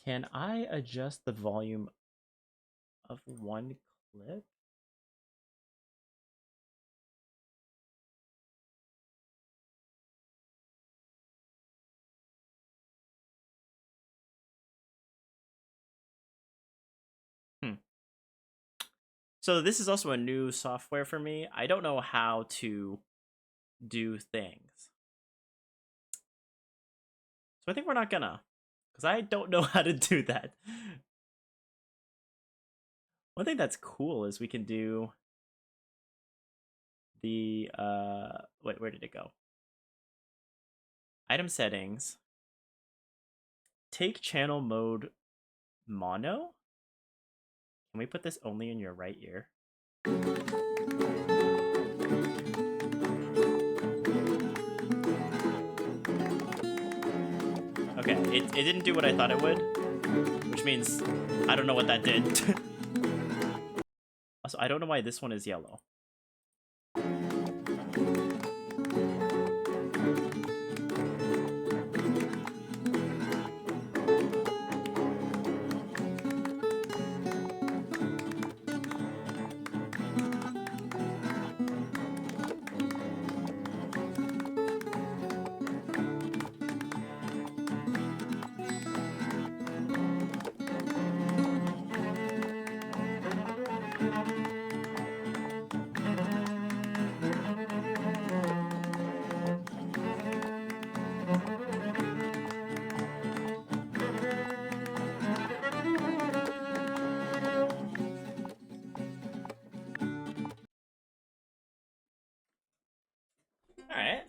Can I adjust the volume of one clip? So this is also a new software for me. I don't know how to do things. So I think we're not gonna. Because I don't know how to do that. One thing that's cool is we can do the wait, where did it go? Item settings. Take channel mode mono? Can we put this only in your right ear? Okay, it didn't do what I thought it would, which means I don't know what that did. Also, I don't know why this one is yellow. Alright.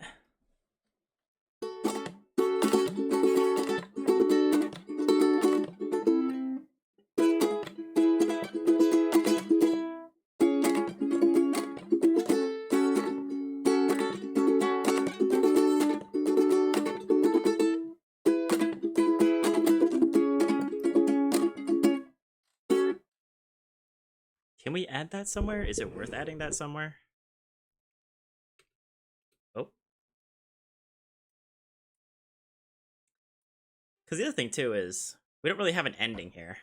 Can we add that somewhere? Is it worth adding that somewhere? Oh. Because the other thing, too, is we don't really have an ending here.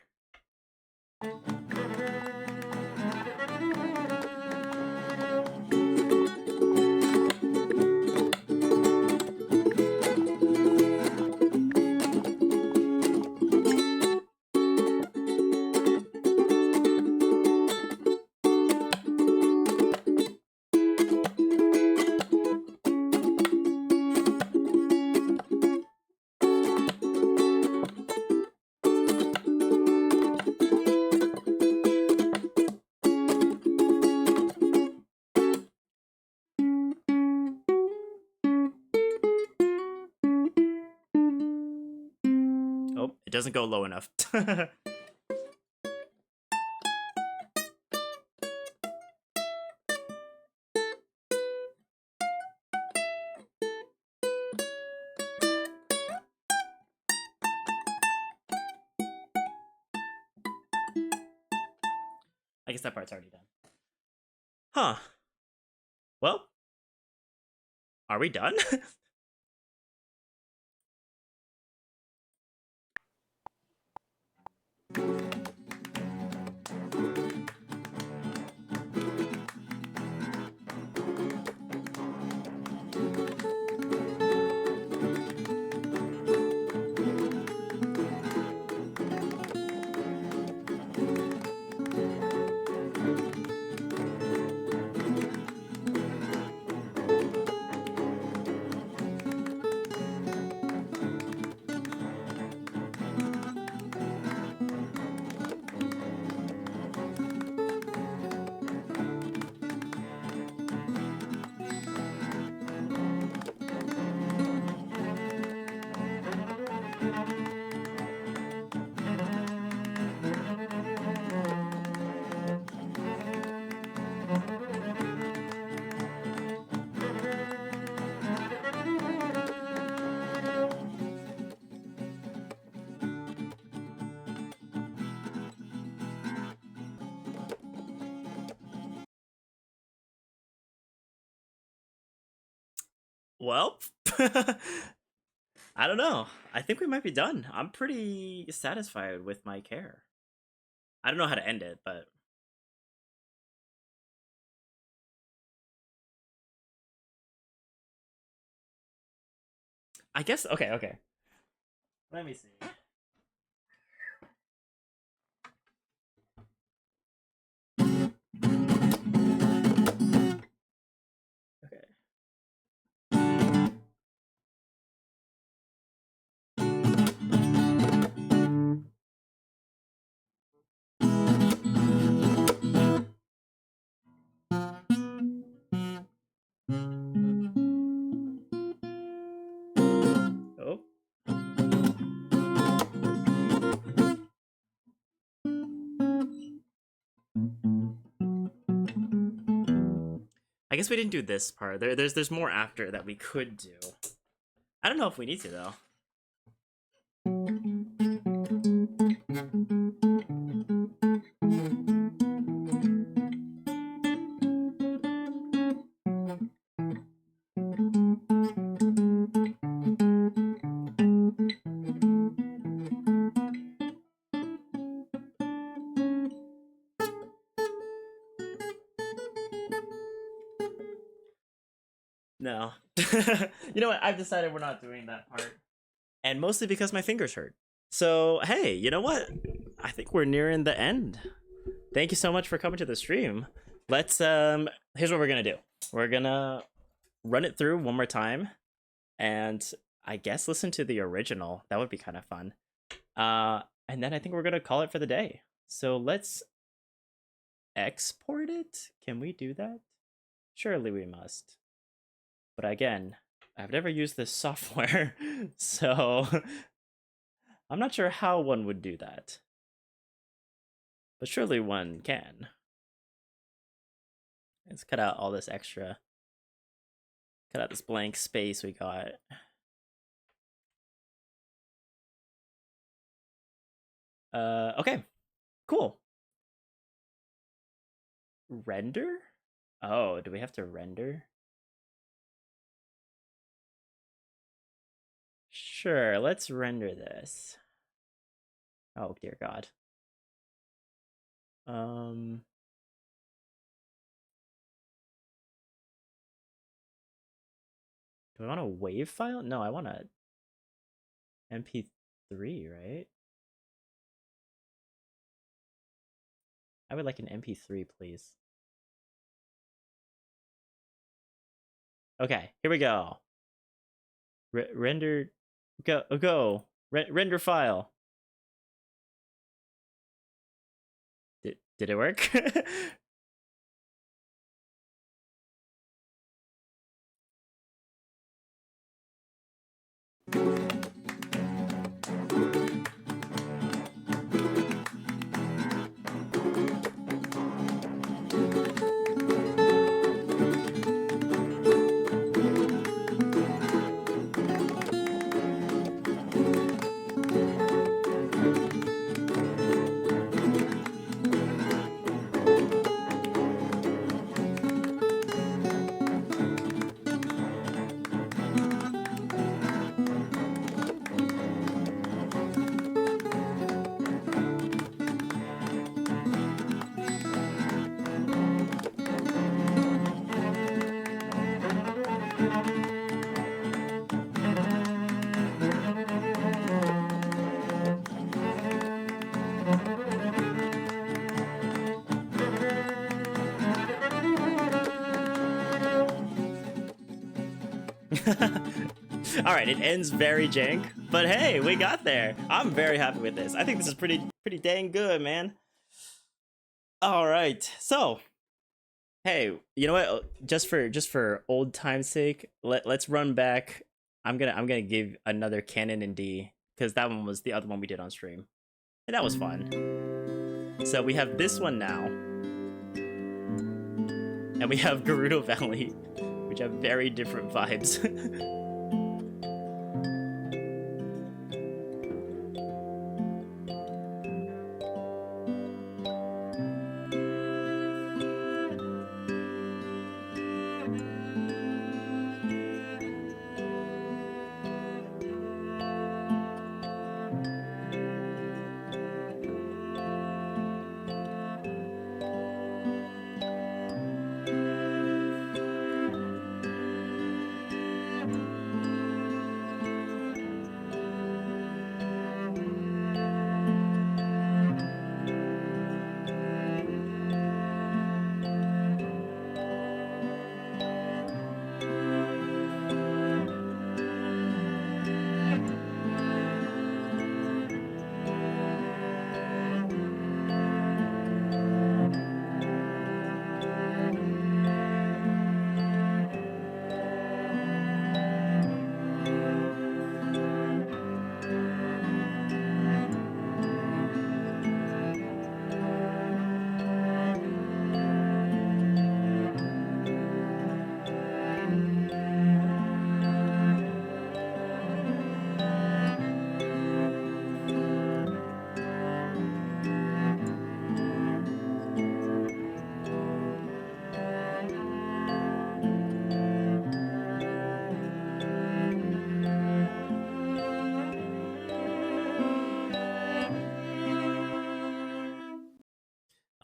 Oh, it doesn't go low enough. I guess that part's already done. Huh. Well, are we done? Well, I don't know. I think we might be done. I'm pretty satisfied with my care. I don't know how to end it, but I guess okay, okay. Let me see. Oh. I guess we didn't do this part. There's more after that we could do. I don't know if we need to though. No. You know what? I've decided we're not doing that part. And mostly because my fingers hurt. So, hey, you know what? I think we're nearing the end. Thank you so much for coming to the stream. Let's here's what we're going to do. We're going to run it through one more time and I guess listen to the original. That would be kind of fun. And then I think we're going to call it for the day. So, let's export it. Can we do that? Surely we must. But again, I've never used this software, so I'm not sure how one would do that. But surely one can. Let's cut out all this extra. Cut out this blank space we got. Okay. Cool. Render? Oh, do we have to render? Sure, let's render this. Oh dear God. Do I want a WAV file? No, I want a MP3, right? I would like an MP3, please. Okay, here we go. Render, go. Render file. Did it work? All right, it ends very jank, but hey, we got there. I'm very happy with this. I think this is pretty dang good, man. All right, so hey, you know what? Just for old time's sake, let's run back. I'm gonna give another canon in D because that one was the other one we did on stream, and that was fun. So we have this one now, and we have Gerudo Valley, which have very different vibes.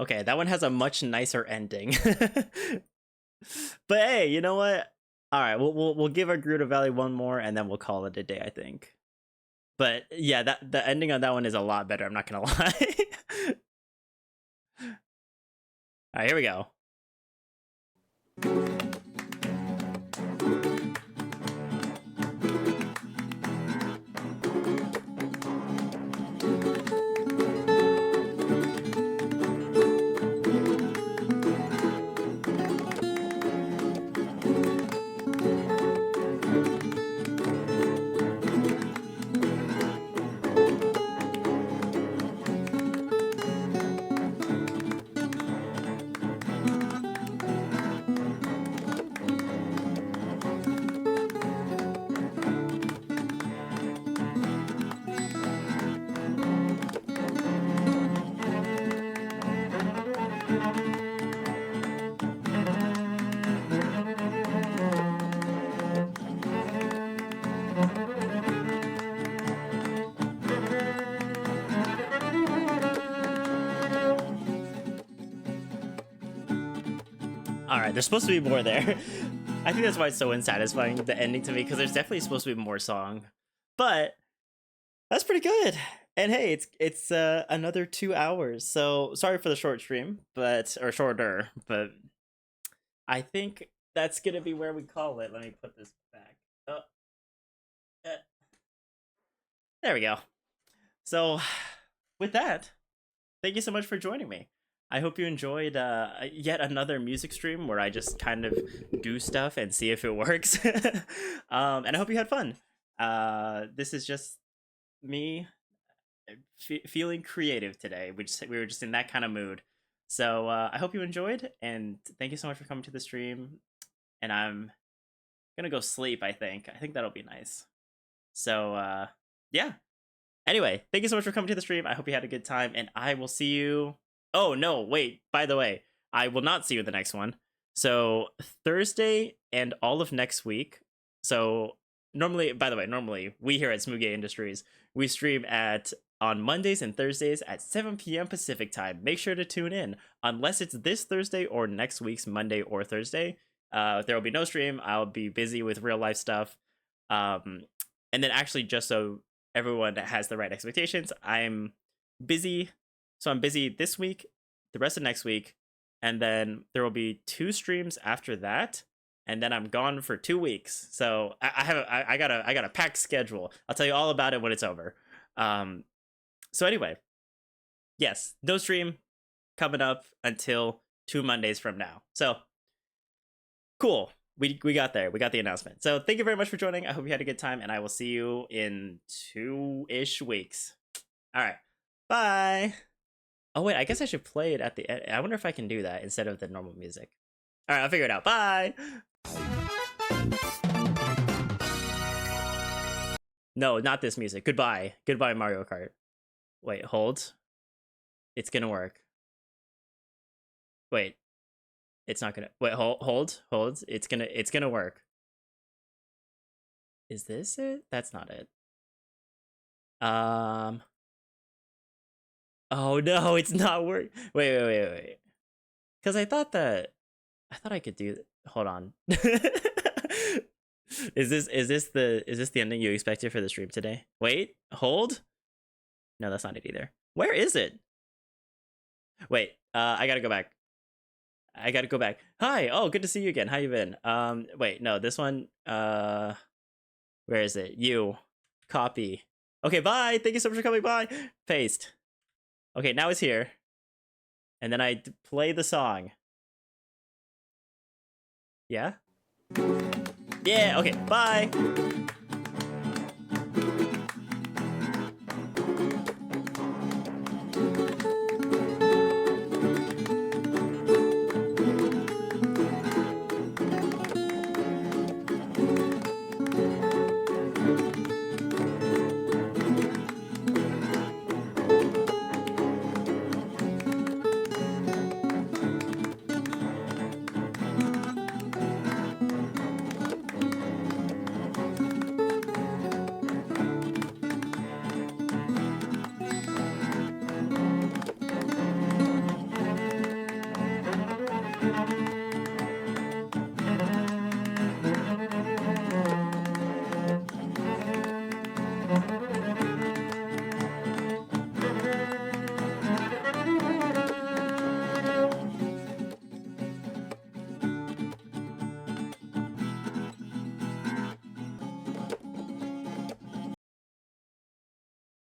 Okay, that one has a much nicer ending. But hey, you know what? All right, we'll give our Gerudo Valley one more, and then we'll call it a day, I think. But yeah, that the ending on that one is a lot better. I'm not gonna lie. All right, here we go. All right, there's supposed to be more there. I think that's why it's so unsatisfying, the ending to me, because there's definitely supposed to be more song. But that's pretty good. And hey, it's another 2 hours. So sorry for the short stream, but or shorter, but I think that's gonna be where we call it. Let me put this back. Oh, eh, there we go. So with that, thank you so much for joining me. I hope you enjoyed yet another music stream where I just kind of do stuff and see if it works. And I hope you had fun. This is just me feeling creative today. We were just in that kind of mood. So I hope you enjoyed, and thank you so much for coming to the stream. And I'm gonna go sleep. I think that'll be nice. So yeah. Anyway, thank you so much for coming to the stream. I hope you had a good time, and I will see you. Oh no, wait. By the way, I will not see you in the next one. So Thursday and all of next week. So normally, by the way, normally we here at Smoog Industries, we stream on Mondays and Thursdays at 7 p.m. Pacific time. Make sure to tune in. Unless it's this Thursday or next week's Monday or Thursday, there will be no stream. I'll be busy with real life stuff. And then actually, just so everyone has the right expectations, I'm busy. So I'm busy this week, the rest of next week, and then there will be 2 streams after that, and then I'm gone for 2 weeks. So I got a packed schedule. I'll tell you all about it when it's over. So anyway, yes, no stream coming up until 2 Mondays from now. So cool. We got there. We got the announcement. So thank you very much for joining. I hope you had a good time, and I will see you in 2-ish weeks. All right. Bye. Oh wait, I guess I should play it at the end. I wonder if I can do that instead of the normal music. All right, I'll figure it out. Bye. No, not this music. Goodbye. Goodbye, Mario Kart. Wait, hold. It's gonna work. Wait. It's not gonna. Wait, hold. It's gonna work. Is this it? That's not it. Oh no, it's not working. Wait. Because I thought I could do. Hold on. Is this the ending you expected for the stream today? Wait, hold. No, that's not it either. Where is it? Wait, I gotta go back. Hi. Oh, good to see you again. How you been? Wait, no, this one. Where is it? You. Copy. Okay, bye. Thank you so much for coming. Bye. Paste. Okay, now it's here. And then I play the song. Yeah? Yeah, okay, bye!